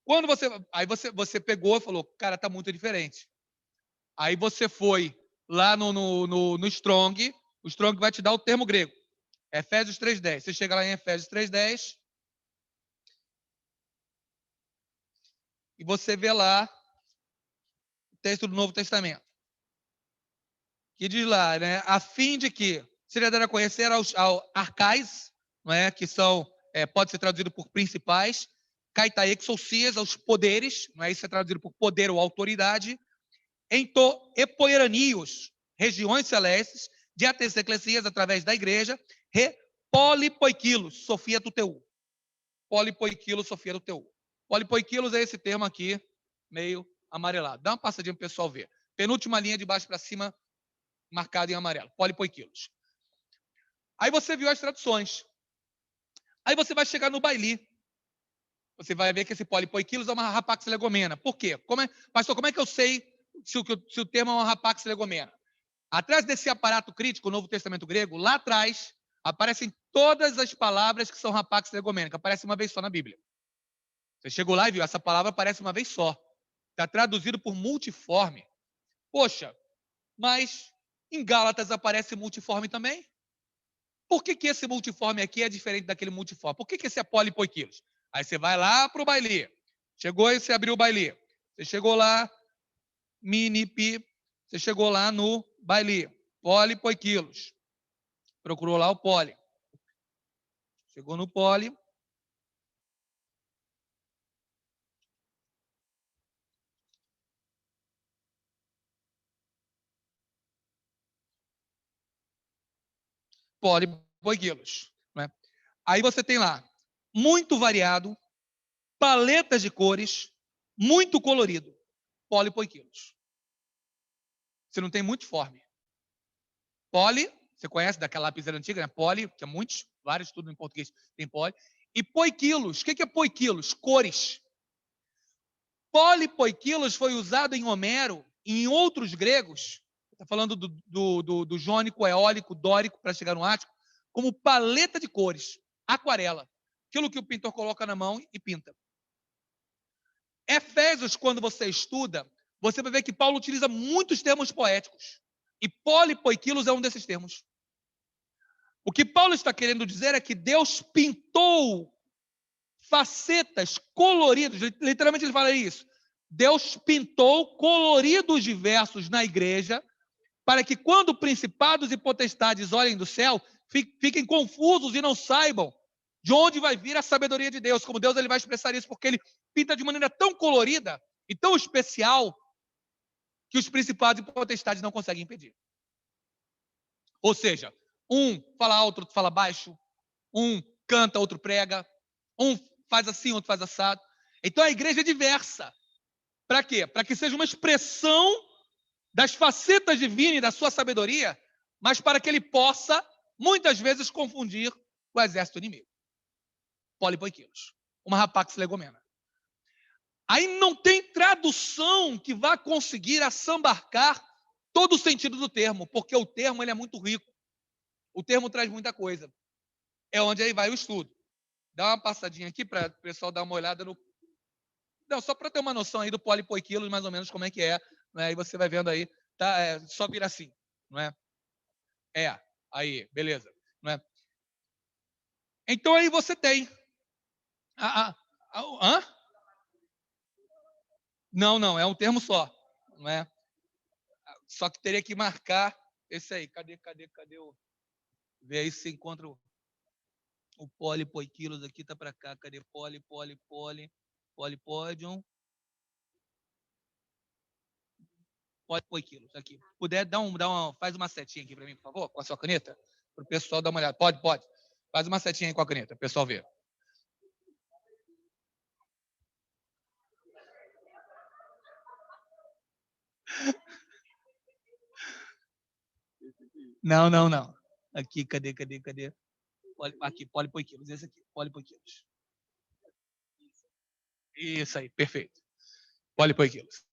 [SPEAKER 1] Quando você pegou e falou, cara, está muito diferente. Aí você foi lá no Strong, o Strong vai te dar o termo grego. Efésios 3:10. Você chega lá em Efésios 3:10 e você vê lá o texto do Novo Testamento. Que diz lá, né? A fim de que seja dado a conhecer ao arcais, não é? Que são, pode ser traduzido por principais, kaitaexousias, aos poderes, não é? Isso é traduzido por poder ou autoridade, epoeranios, regiões celestes, de ates eclesias através da igreja, polipoikilos, Sofia do teu. Polipoikilos, Sofia do teu. Polipoikilos é esse termo aqui, meio amarelado. Dá uma passadinha para o pessoal ver. Penúltima linha de baixo para cima, marcado em amarelo. Polipoikilos. Aí você viu as traduções. Aí você vai chegar no Baili. Você vai ver que esse polipoikilos é uma rapax legomena. Por quê? Pastor, como é que eu sei se o termo é uma rapax legomena? Atrás desse aparato crítico, o Novo Testamento grego, lá atrás, aparecem todas as palavras que são rapax legomena, que aparecem uma vez só na Bíblia. Você chegou lá e viu, essa palavra aparece uma vez só. Está traduzido por multiforme. Poxa, mas em Gálatas aparece multiforme também? Por que esse multiforme aqui é diferente daquele multiforme? Por que esse é polipoikilos? Aí você vai lá para o Baili. Chegou e você abriu o Baili. Você chegou lá, mini-pi. Você chegou lá no Baili. Polipoikilos. Procurou lá o poli. Chegou no poli. Polipoikilos. Né? Aí você tem lá, muito variado, paletas de cores, muito colorido. Polipoikilos. Você não tem multiforme. Poli, você conhece daquela lapiseira antiga, né? Poli, que é muitos, vários, tudo em português tem poli. E poiquilos. O que é poiquilos? Cores. Polipoikilos foi usado em Homero e em outros gregos, está falando do jônico, eólico, dórico, para chegar no ático, como paleta de cores, aquarela. Aquilo que o pintor coloca na mão e pinta. Efésios, quando você estuda, você vai ver que Paulo utiliza muitos termos poéticos. E polipoikilos é um desses termos. O que Paulo está querendo dizer é que Deus pintou facetas coloridas, literalmente ele fala isso. Deus pintou coloridos diversos na igreja para que quando principados e potestades olhem do céu, fiquem confusos e não saibam de onde vai vir a sabedoria de Deus. Como Deus ele vai expressar isso, porque ele pinta de maneira tão colorida e tão especial que os principados e potestades não conseguem impedir. Ou seja, um fala alto, outro fala baixo, um canta, outro prega, um faz assim, outro faz assado. Então a igreja é diversa. Para quê? Para que seja uma expressão das facetas divinas e da sua sabedoria, mas para que ele possa, muitas vezes, confundir o exército inimigo. Polipoikilos. Uma rapax legomena. Aí não tem tradução que vá conseguir assambarcar todo o sentido do termo, porque o termo ele é muito rico. O termo traz muita coisa. É onde aí vai o estudo. Dá uma passadinha aqui para o pessoal dar uma olhada no Não, só para ter uma noção aí do polipoiquilos, mais ou menos como é que é, né? Aí você vai vendo aí, tá? Só vira assim, não é? Aí, beleza, não é? Então aí você tem hã? Não, é um termo só, não é? Só que teria que marcar esse aí. Cadê o... Vê aí se encontra o polipoiquilos aqui, tá para cá. Cadê polipodium? Polipoiquilos, aqui. Puder, faz uma setinha aqui para mim, por favor, com a sua caneta, para o pessoal dar uma olhada. Pode. Faz uma setinha aí com a caneta, o pessoal ver. Não. Aqui, cadê? Aqui, polipoiquilos, esse aqui, polipoiquilos. Isso aí, perfeito. Polipoiquilos.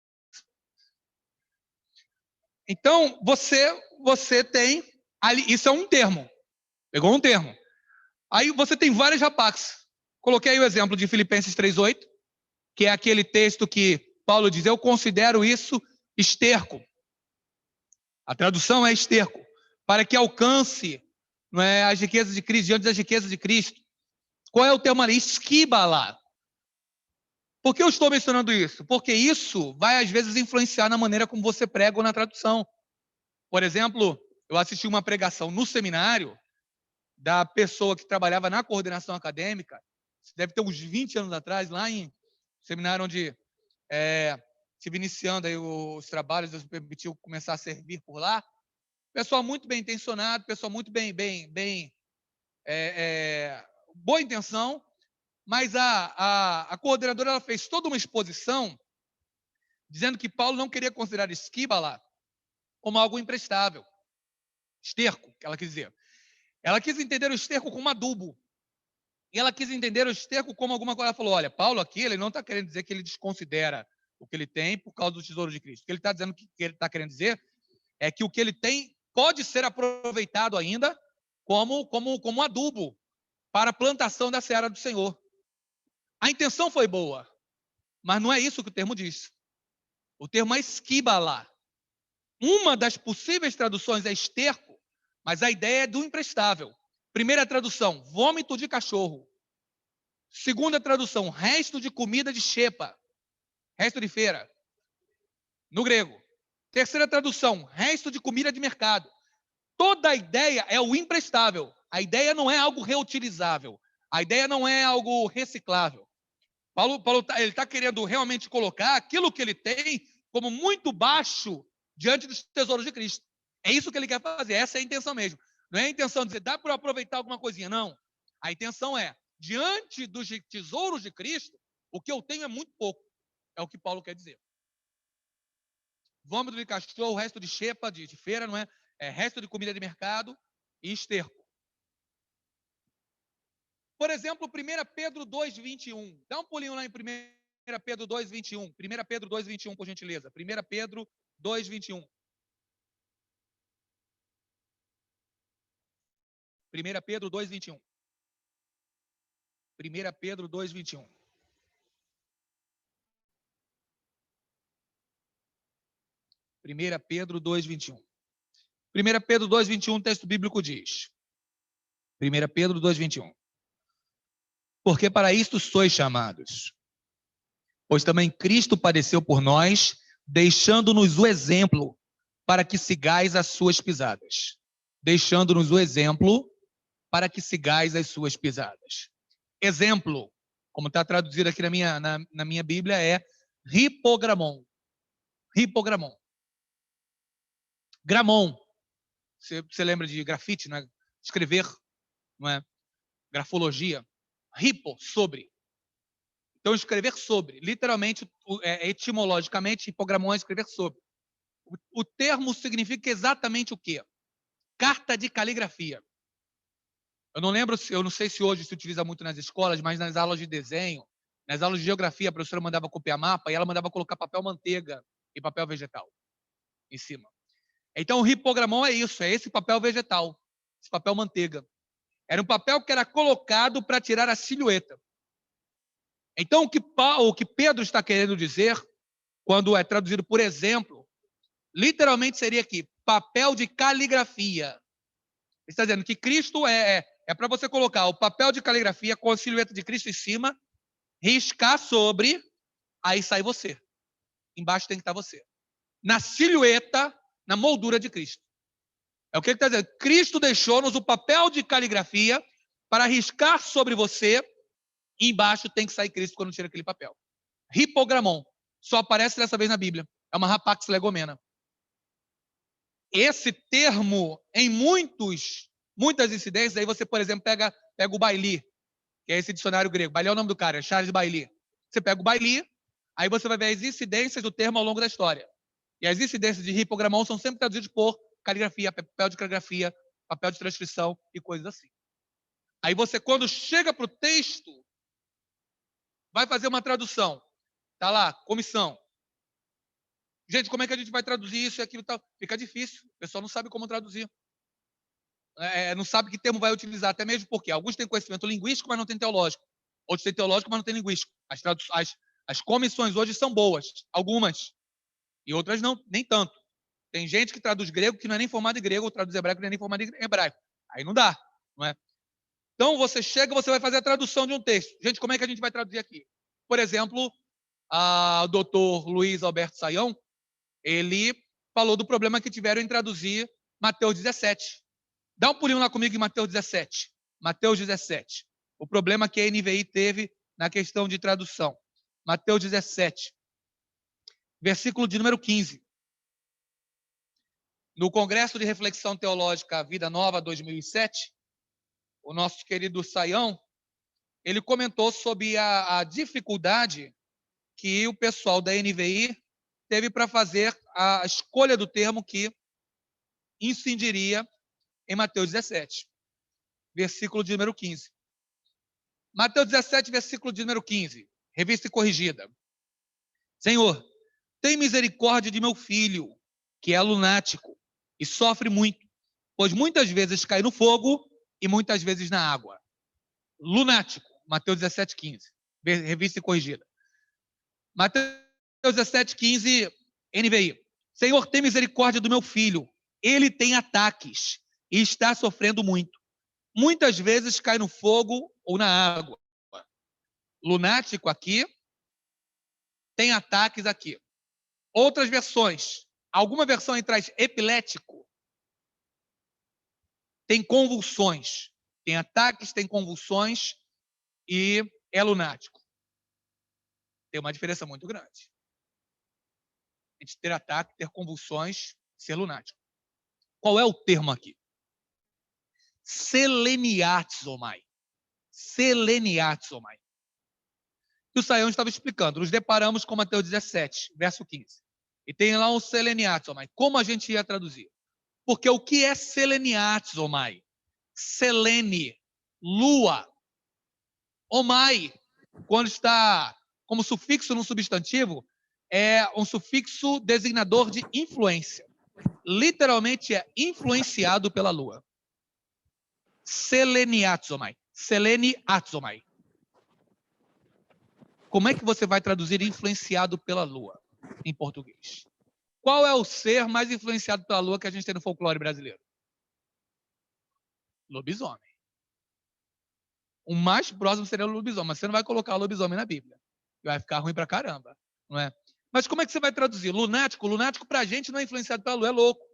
[SPEAKER 1] Então, você tem ali, isso é um termo. Pegou um termo. Aí você tem várias rapax. Coloquei aí o exemplo de Filipenses 3:8, que é aquele texto que Paulo diz: eu considero isso esterco. A tradução é esterco, para que alcance, não é, as riquezas de Cristo, diante das riquezas de Cristo. Qual é o termo ali? Esquibala. Por que eu estou mencionando isso? Porque isso vai, às vezes, influenciar na maneira como você prega ou na tradução. Por exemplo, eu assisti uma pregação no seminário da pessoa que trabalhava na coordenação acadêmica, deve ter uns 20 anos atrás, lá em seminário onde estive iniciando aí os trabalhos, Deus me permitiu começar a servir por lá. Pessoal muito bem intencionado, pessoal muito boa intenção, mas a coordenadora ela fez toda uma exposição dizendo que Paulo não queria considerar esquibala como algo imprestável. Esterco, ela quis dizer. Ela quis entender o esterco como adubo. E ela quis entender o esterco como alguma coisa. Ela falou, olha, Paulo aqui, ele não está querendo dizer que ele desconsidera o que ele tem por causa do tesouro de Cristo. O que ele está dizendo, que ele está querendo dizer é que o que ele tem pode ser aproveitado ainda como adubo para a plantação da seara do Senhor. A intenção foi boa, mas não é isso que o termo diz. O termo é esquibala. Uma das possíveis traduções é esterco, mas a ideia é do imprestável. Primeira tradução, vômito de cachorro. Segunda tradução, resto de comida de xepa. Resto de feira. No grego. Terceira tradução, resto de comida de mercado. Toda a ideia é o imprestável. A ideia não é algo reutilizável. A ideia não é algo reciclável. Paulo ele está querendo realmente colocar aquilo que ele tem como muito baixo diante dos tesouros de Cristo. É isso que ele quer fazer. Essa é a intenção mesmo. Não é a intenção de dizer, dá para aproveitar alguma coisinha. Não. A intenção é, diante dos tesouros de Cristo, o que eu tenho é muito pouco. É o que Paulo quer dizer. Vômito de cachorro, resto de xepa, de feira, não é? Resto de comida de mercado e esterco. Por exemplo, 1 Pedro 2:21. Dá um pulinho lá em 1 Pedro 2:21. 1 Pedro 2:21, por gentileza. 1 Pedro 2:21. 1 Pedro 2:21. 1 Pedro 2:21. 1 Pedro 2:21. 1 Pedro 2:21, o texto bíblico diz. 1 Pedro 2:21. Porque para isto sois chamados. Pois também Cristo padeceu por nós, deixando-nos o exemplo para que sigais as suas pisadas. Deixando-nos o exemplo para que sigais as suas pisadas. Exemplo, como está traduzido aqui na minha Bíblia, é hipogramon. Hipogramon. Gramon. Você lembra de grafite, não é? Escrever, não é? Grafologia. Hipo, sobre. Então, escrever sobre. Literalmente, etimologicamente, hipogramon é escrever sobre. O termo significa exatamente o quê? Carta de caligrafia. Eu não sei se hoje se utiliza muito nas escolas, mas nas aulas de desenho, nas aulas de geografia, a professora mandava copiar mapa e ela mandava colocar papel manteiga e papel vegetal em cima. Então, o hipogramon é isso, é esse papel vegetal, esse papel manteiga. Era um papel que era colocado para tirar a silhueta. Então, o que Pedro está querendo dizer, quando é traduzido por exemplo, literalmente seria aqui, papel de caligrafia. Ele está dizendo que Cristo é para você colocar o papel de caligrafia com a silhueta de Cristo em cima, riscar sobre, aí sai você. Embaixo tem que estar você. Na silhueta, na moldura de Cristo. É o que ele está dizendo. Cristo deixou-nos o papel de caligrafia para riscar sobre você, e embaixo tem que sair Cristo quando tira aquele papel. Ripogramon. Só aparece dessa vez na Bíblia. É uma rapax legomena. Esse termo, em muitas incidências, aí você, por exemplo, pega o Bailly, que é esse dicionário grego. Bailly é o nome do cara, é Charles Bailly. Você pega o Bailly, aí você vai ver as incidências do termo ao longo da história. E as incidências de ripogramon são sempre traduzidas por caligrafia, papel de caligrafia, papel de transcrição e coisas assim. Aí você, quando chega para o texto, vai fazer uma tradução. Tá lá, comissão. Gente, como é que a gente vai traduzir isso e aquilo e tal? Fica difícil. O pessoal não sabe como traduzir. Não sabe que termo vai utilizar, até mesmo porque alguns têm conhecimento linguístico, mas não têm teológico. Outros têm teológico, mas não têm linguístico. As comissões hoje são boas, algumas. E outras não, nem tanto. Tem gente que traduz grego que não é nem formado em grego, ou traduz hebraico que não é nem formado em hebraico. Aí não dá, não é? Então, você chega, você vai fazer a tradução de um texto. Gente, como é que a gente vai traduzir aqui? Por exemplo, o doutor Luiz Alberto Saião, ele falou do problema que tiveram em traduzir Mateus 17. Dá um pulinho lá comigo em Mateus 17. Mateus 17. O problema que a NVI teve na questão de tradução. Mateus 17. Versículo de número 15. No Congresso de Reflexão Teológica Vida Nova 2007, o nosso querido Saião, ele comentou sobre a dificuldade que o pessoal da NVI teve para fazer a escolha do termo que incidiria em Mateus 17, versículo de número 15. Mateus 17, versículo de número 15, revista e corrigida. Senhor, tem misericórdia de meu filho, que é lunático e sofre muito, pois muitas vezes cai no fogo e muitas vezes na água. Lunático, Mateus 17, 15, revista e corrigida. Mateus 17, 15, NVI. Senhor, tem misericórdia do meu filho. Ele tem ataques e está sofrendo muito. Muitas vezes cai no fogo ou na água. Lunático aqui, tem ataques aqui. Outras versões. Alguma versão aí traz epilético. Tem convulsões. Tem ataques, tem convulsões e é lunático. Tem uma diferença muito grande. A gente ter ataque, ter convulsões, ser lunático. Qual é o termo aqui? Seleniatzomai. Seleniatzomai. O Saião estava explicando. Nos deparamos com Mateus 17, verso 15. E tem lá um seleniatzomai. Como a gente ia traduzir? Porque o que é seleniatzomai? Selene, lua. Omai, quando está como sufixo no substantivo, é um sufixo designador de influência. Literalmente é influenciado pela lua. Seleniatzomai. Seleniatzomai. Como é que você vai traduzir influenciado pela lua em português? Qual é o ser mais influenciado pela lua que a gente tem no folclore brasileiro? Lobisomem. O mais próximo seria o lobisomem, mas você não vai colocar o lobisomem na Bíblia. Vai ficar ruim pra caramba, não é? Mas como é que você vai traduzir? Lunático? Lunático pra gente não é influenciado pela lua, é louco.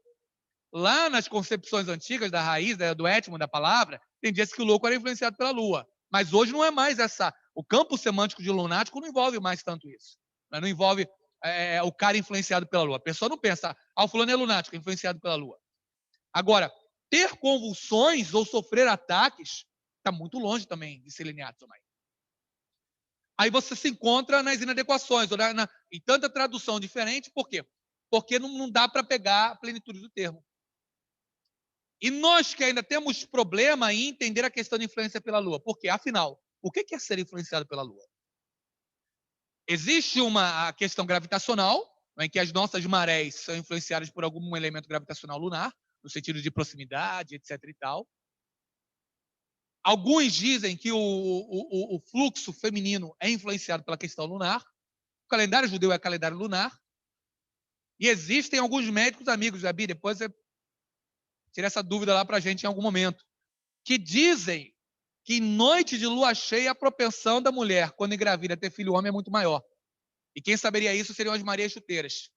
[SPEAKER 1] Lá nas concepções antigas da raiz, do étimo da palavra, entendia-se que o louco era influenciado pela lua. Mas hoje não é mais essa. O campo semântico de lunático não envolve mais tanto isso. Não envolve o cara influenciado pela lua. A pessoa não pensa, o fulano é lunático, influenciado pela lua. Agora, ter convulsões ou sofrer ataques está muito longe também de seleniatzomai. Aí você se encontra nas inadequações, ou em tanta tradução diferente, por quê? Porque não dá para pegar a plenitude do termo. E nós que ainda temos problema em entender a questão de influência pela lua. Por quê? Afinal, o que é ser influenciado pela lua? Existe uma questão gravitacional, em que as nossas marés são influenciadas por algum elemento gravitacional lunar, no sentido de proximidade, etc. e tal. Alguns dizem que o fluxo feminino é influenciado pela questão lunar. O calendário judeu é calendário lunar. E existem alguns médicos amigos, Gabi, depois você tira essa dúvida lá para a gente em algum momento, que dizem que em noite de lua cheia a propensão da mulher, quando engravida, a ter filho homem é muito maior. E quem saberia isso seriam as Marias chuteiras.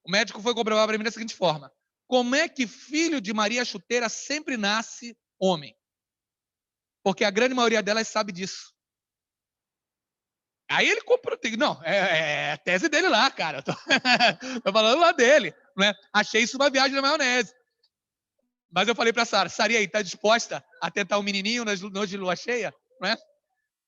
[SPEAKER 1] O médico foi comprovar para mim da seguinte forma: como é que filho de Maria chuteira sempre nasce homem? Porque a grande maioria delas sabe disso. Aí ele comprou. Não, é a tese dele lá, cara. Eu tô, tô falando lá dele. Né? Achei isso uma viagem na maionese. Mas eu falei para a Sara, Sara, aí, tá disposta a tentar um menininho nas noites de lua cheia? Né?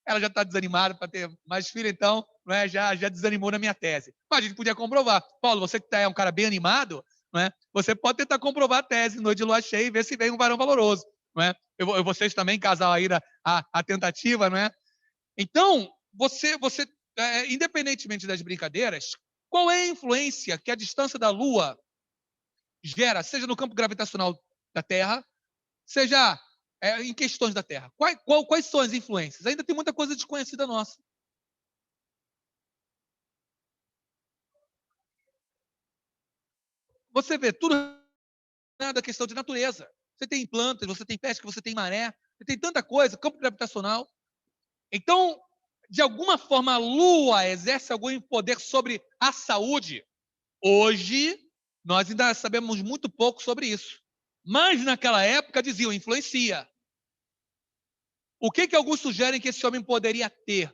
[SPEAKER 1] Ela já está desanimada para ter mais filho, então né, já desanimou na minha tese. Mas a gente podia comprovar. Paulo, você que é um cara bem animado, né, você pode tentar comprovar a tese noite de lua cheia e ver se vem um varão valoroso. Né? Vocês também, casal aí, a tentativa, não é? Então, você independentemente das brincadeiras, qual é a influência que a distância da Lua gera, seja no campo gravitacional da Terra, seja em questões da Terra? Quais são as influências? Ainda tem muita coisa desconhecida nossa. Você vê tudo da questão de natureza. Você tem plantas, você tem pesca, você tem maré, você tem tanta coisa, campo gravitacional. Então, de alguma forma, a Lua exerce algum poder sobre a saúde? Hoje, nós ainda sabemos muito pouco sobre isso. Mas, naquela época, diziam, influencia. O que alguns sugerem que esse homem poderia ter?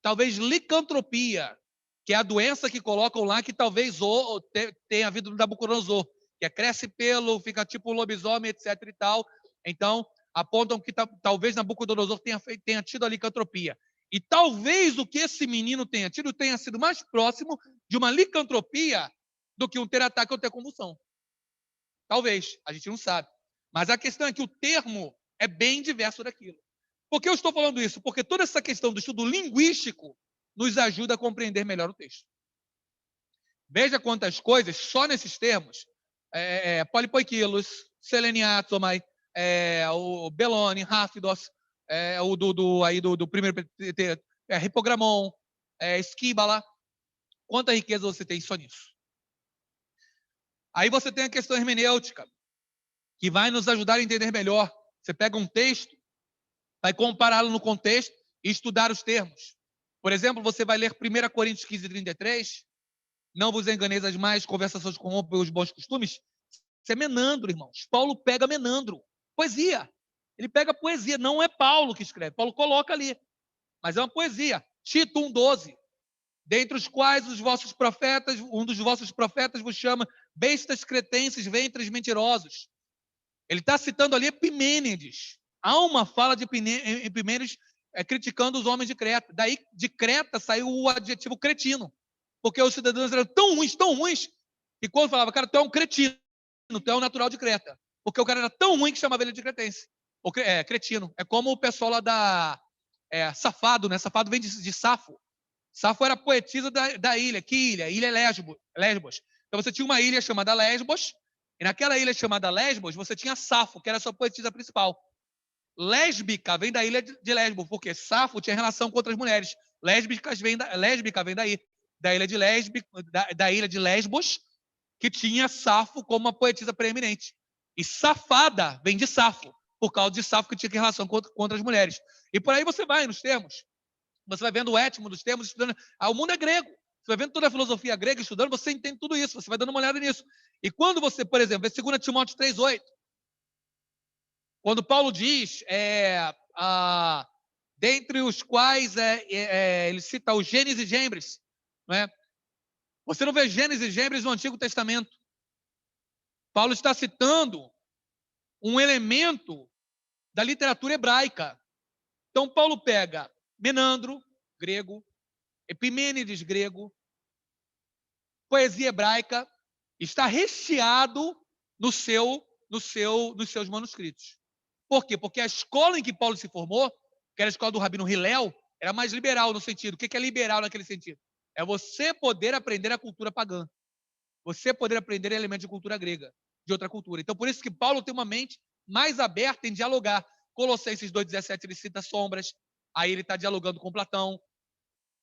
[SPEAKER 1] Talvez licantropia, que é a doença que colocam lá, que talvez tenha havido no Nabucodonosor, que cresce pelo, fica tipo lobisomem, etc. e tal. Então, apontam que talvez Nabucodonosor tenha tido a licantropia. E talvez o que esse menino tenha tido tenha sido mais próximo de uma licantropia do que um ter ataque ou ter convulsão. Talvez, a gente não sabe. Mas a questão é que o termo é bem diverso daquilo. Por que eu estou falando isso? Porque toda essa questão do estudo linguístico nos ajuda a compreender melhor o texto. Veja quantas coisas, só nesses termos, polipoiquilos, seleniatomai, o Beloni, Ráfidos, o do primeiro Hipogramon, Esquíbala. Quanta riqueza você tem só nisso? Aí você tem a questão hermenêutica, que vai nos ajudar a entender melhor. Você pega um texto, vai compará-lo no contexto e estudar os termos. Por exemplo, você vai ler 1 Coríntios 15, 33, não vos enganeis as mais conversações corrompem os bons costumes. Isso é menandro, irmãos. Paulo pega menandro. Poesia. Ele pega poesia. Não é Paulo que escreve. Paulo coloca ali. Mas é uma poesia. Tito 1,12. Dentre os quais os vossos profetas, um dos vossos profetas vos chama bestas cretenses, ventres mentirosos. Ele está citando ali Epimênides. Há uma fala de Epimênides criticando os homens de Creta. Daí, de Creta, saiu o adjetivo cretino. Porque os cidadãos eram tão ruins, que quando falava, cara, tu é um cretino, tu é um natural de Creta. Porque o cara era tão ruim que chamava ele de cretense. Cretino. É como o pessoal lá Safado, né? Safado vem de Safo. Safo era poetisa da ilha. Que ilha? Ilha Lesbos. Então você tinha uma ilha chamada Lesbos, e naquela ilha chamada Lesbos, você tinha Safo, que era a sua poetisa principal. Lésbica vem da ilha de Lesbos, porque Safo tinha relação com outras mulheres. Lésbica vem daí, da ilha de Lesbos, que tinha Safo como uma poetisa preeminente. E safada vem de Safo, por causa de Safo que tinha relação com outras mulheres. E por aí você vai nos termos. Você vai vendo o étimo dos termos, estudando. O mundo é grego. Você vai vendo toda a filosofia grega, estudando, você entende tudo isso, você vai dando uma olhada nisso. E quando você, por exemplo, vê 2 Timóteo 3,8, quando Paulo diz, dentre os quais ele cita o Gênesis e Gêmbres, não é? Você não vê Gênesis e Gêmbres no Antigo Testamento. Paulo está citando um elemento da literatura hebraica. Então, Paulo pega Menandro, grego, Epimênides, grego, poesia hebraica, está recheado nos seus manuscritos. Por quê? Porque a escola em que Paulo se formou, que era a escola do Rabino Hillel, era mais liberal no sentido. O que é liberal naquele sentido? É você poder aprender a cultura pagã. Você poder aprender elementos de cultura grega, de outra cultura. Então, por isso que Paulo tem uma mente mais aberta em dialogar. Colossenses 2,17, ele cita sombras. Aí ele está dialogando com Platão.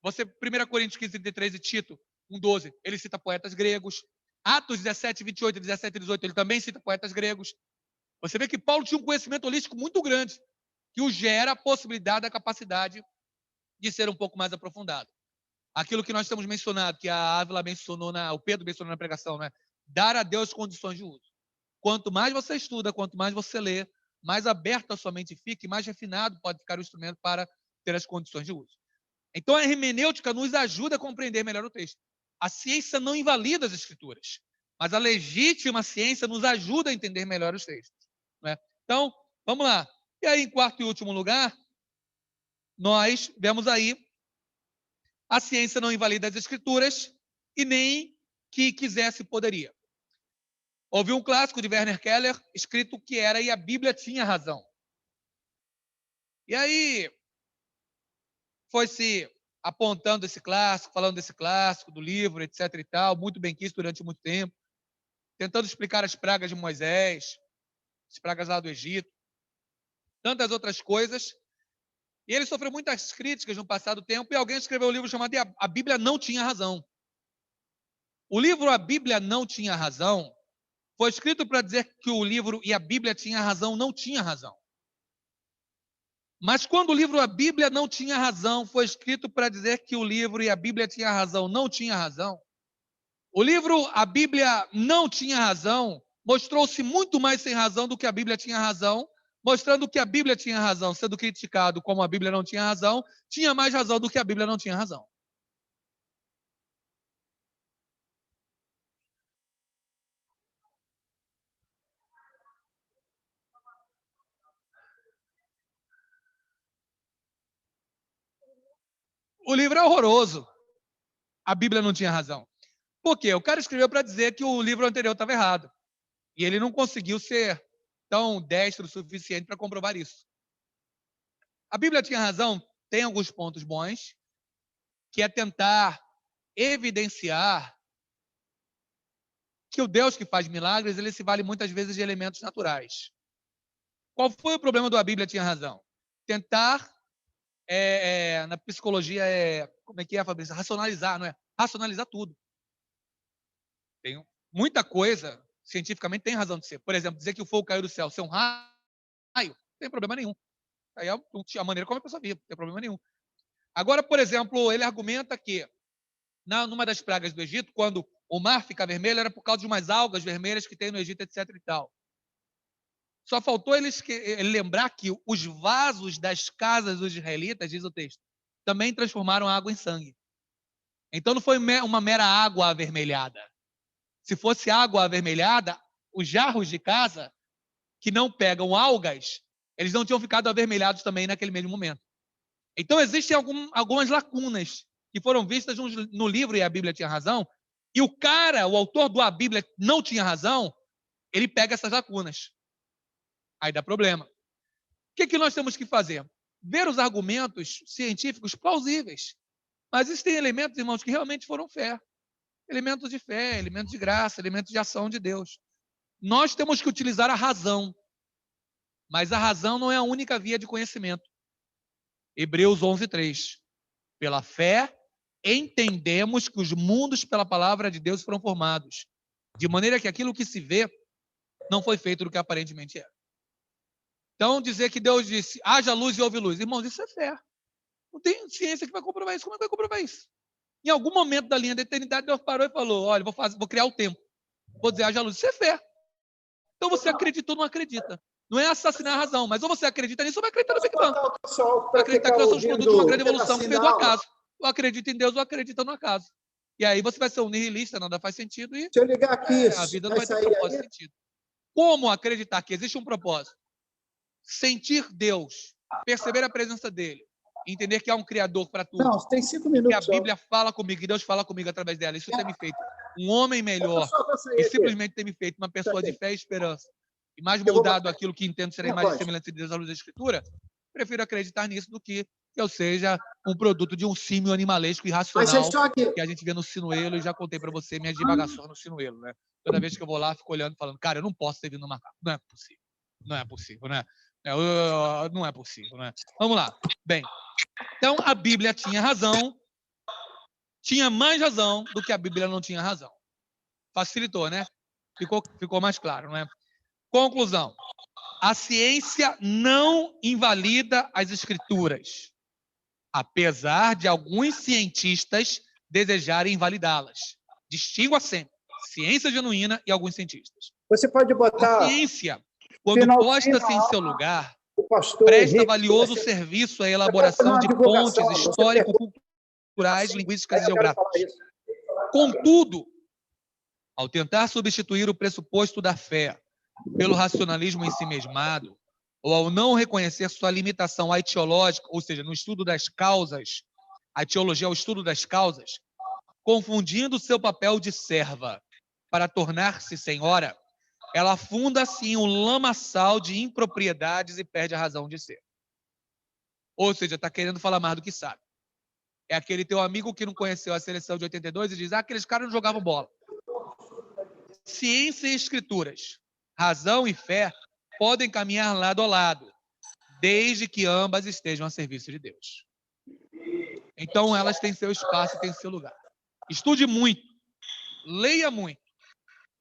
[SPEAKER 1] 1 Coríntios 15:33 e Tito 1:12, ele cita poetas gregos. Atos 17:28, 17 18, ele também cita poetas gregos. Você vê que Paulo tinha um conhecimento holístico muito grande, que o gera a possibilidade, a capacidade de ser um pouco mais aprofundado. Aquilo que nós temos mencionado, que a Ávila mencionou, o Pedro mencionou na pregação, né? Dar a Deus condições de uso. Quanto mais você estuda, quanto mais você lê, mais aberta a sua mente fica e mais refinado pode ficar o instrumento para ter as condições de uso. Então, a hermenêutica nos ajuda a compreender melhor o texto. A ciência não invalida as escrituras, mas a legítima ciência nos ajuda a entender melhor os textos. Né? Então, vamos lá. E aí, em quarto e último lugar, nós vemos aí a ciência não invalida as escrituras e nem que quisesse poderia. Houve um clássico de Werner Keller escrito que era "E a Bíblia tinha razão". E aí foi-se apontando esse clássico, falando desse clássico, do livro, etc. e tal, muito bem quisto durante muito tempo, tentando explicar as pragas de Moisés, as pragas lá do Egito, tantas outras coisas. E ele sofreu muitas críticas no passado tempo, e alguém escreveu um livro chamado "A Bíblia não tinha razão". O livro "A Bíblia não tinha razão" foi escrito para dizer que o livro "E a Bíblia tinha razão" não tinha razão. Mas quando o livro "A Bíblia não tinha razão" foi escrito para dizer que o livro "E a Bíblia tinha razão" não tinha razão, o livro "A Bíblia não tinha razão" mostrou-se muito mais sem razão do que a Bíblia tinha razão, mostrando que a Bíblia tinha razão, sendo criticado como a Bíblia não tinha razão, tinha mais razão do que a Bíblia não tinha razão. O livro é horroroso. A Bíblia não tinha razão. Por quê? O cara escreveu para dizer que o livro anterior estava errado. E ele não conseguiu ser tão destro o suficiente para comprovar isso. A Bíblia tinha razão, tem alguns pontos bons, que é tentar evidenciar que o Deus que faz milagres, ele se vale muitas vezes de elementos naturais. Qual foi o problema do "A Bíblia tinha razão"? Tentar, na psicologia, como é que é, Fabrício? Racionalizar, não é? Racionalizar tudo. Tem muita coisa, cientificamente, tem razão de ser. Por exemplo, dizer que o fogo caiu do céu ser um raio, não tem problema nenhum. Aí é a maneira como a pessoa vive, não tem problema nenhum. Agora, por exemplo, ele argumenta que, numa das pragas do Egito, quando o mar fica vermelho, era por causa de umas algas vermelhas que tem no Egito, etc. e tal. Só faltou ele lembrar que os vasos das casas dos israelitas, diz o texto, também transformaram a água em sangue. Então não foi uma mera água avermelhada. Se fosse água avermelhada, os jarros de casa que não pegam algas, eles não tinham ficado avermelhados também naquele mesmo momento. Então existem algumas lacunas que foram vistas no livro "E a Bíblia tinha razão", e o autor do "A Bíblia não tinha razão", ele pega essas lacunas. Aí dá problema. O que nós temos que fazer? Ver os argumentos científicos plausíveis. Mas existem elementos, irmãos, que realmente foram fé. Elementos de fé, elementos de graça, elementos de ação de Deus. Nós temos que utilizar a razão. Mas a razão não é a única via de conhecimento. Hebreus 11:3. Pela fé, entendemos que os mundos pela palavra de Deus foram formados, de maneira que aquilo que se vê não foi feito do que aparentemente é. Então, dizer que Deus disse, haja luz e houve luz. Irmãos, isso é fé. Não tem ciência que vai comprovar isso. Como é que vai comprovar isso? Em algum momento da linha da eternidade, Deus parou e falou, olha, vou criar o tempo. Vou dizer, haja luz. Isso é fé. Então, você acredita ou não acredita. Não é assassinar a razão, mas ou você acredita nisso ou vai acreditar no Big Bang. Vai acreditar que nós somos produto de uma grande evolução que veio do acaso. Ou acredita em Deus ou acredita no acaso. E aí você vai ser um nihilista, nada faz sentido e
[SPEAKER 4] se eu ligar aqui,
[SPEAKER 1] a vida não vai ter propósito e sentido. Como acreditar que existe um propósito? Sentir Deus, perceber a presença dele, entender que há um Criador para tudo.
[SPEAKER 4] Não, tem 5 minutos.
[SPEAKER 1] Que a Bíblia fala comigo, que Deus fala comigo através dela. Isso tem me feito um homem melhor e simplesmente tem me feito uma pessoa de fé e esperança. E mais moldado àquilo que entendo ser a imagem e semelhança de Deus à luz da Escritura, prefiro acreditar nisso do que eu seja um produto de um símio animalesco irracional que a gente vê no Sinuelo, e já contei para você minhas divagações no Sinuelo, né? Toda vez que eu vou lá, fico olhando e falando, cara, eu não posso ter vindo no macaco. Não é possível. Não é possível, né? Não é possível, né? Vamos lá. Bem, então a Bíblia tinha razão, tinha mais razão do que a Bíblia não tinha razão. Facilitou, né? Ficou mais claro, não é? Conclusão. A ciência não invalida as escrituras, apesar de alguns cientistas desejarem invalidá-las. Distingua sempre ciência genuína e alguns cientistas.
[SPEAKER 4] Você pode
[SPEAKER 1] A
[SPEAKER 4] botar
[SPEAKER 1] ciência, quando posta-se em seu lugar,
[SPEAKER 4] o pastor
[SPEAKER 1] presta
[SPEAKER 4] Henrique,
[SPEAKER 1] valioso
[SPEAKER 4] você
[SPEAKER 1] serviço à
[SPEAKER 4] pode
[SPEAKER 1] elaboração
[SPEAKER 4] fazer
[SPEAKER 1] de
[SPEAKER 4] uma divulgação,
[SPEAKER 1] pontes
[SPEAKER 4] você
[SPEAKER 1] histórico-culturais, linguísticas e
[SPEAKER 4] Eu quero falar
[SPEAKER 1] geográficas.
[SPEAKER 4] isso.
[SPEAKER 1] Contudo, ao tentar substituir o pressuposto da fé pelo racionalismo ensimesmado, ou ao não reconhecer sua limitação aetiológica, ou seja, no estudo das causas, a etiologia é o estudo das causas, confundindo seu papel de serva para tornar-se senhora, ela afunda-se em um lamaçal de impropriedades e perde a razão de ser. Ou seja, está querendo falar mais do que sabe. É aquele teu amigo que não conheceu a seleção de 82 e diz, aqueles caras não jogavam bola. Ciência e escrituras, razão e fé podem caminhar lado a lado, desde que ambas estejam a serviço de Deus. Então, elas têm seu espaço e têm seu lugar. Estude muito, leia muito.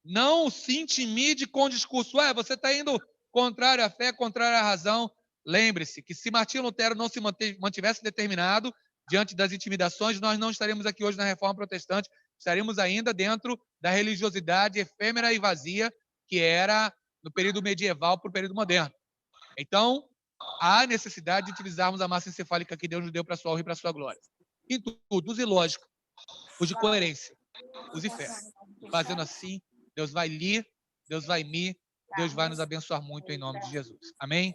[SPEAKER 1] Não se intimide com o discurso. Você está indo contrário à fé, contrário à razão. Lembre-se que se Martinho Lutero não se mantivesse determinado diante das intimidações, nós não estaríamos aqui hoje na Reforma Protestante, estaríamos ainda dentro da religiosidade efêmera e vazia que era no período medieval para o período moderno. Então, há necessidade de utilizarmos a massa encefálica que Deus nos deu para a sua honra e para a sua glória. Em tudo, use lógica, use coerência, use fé. Fazendo assim, Deus vai lhe, Deus vai me, Deus vai nos abençoar muito em nome de Jesus. Amém?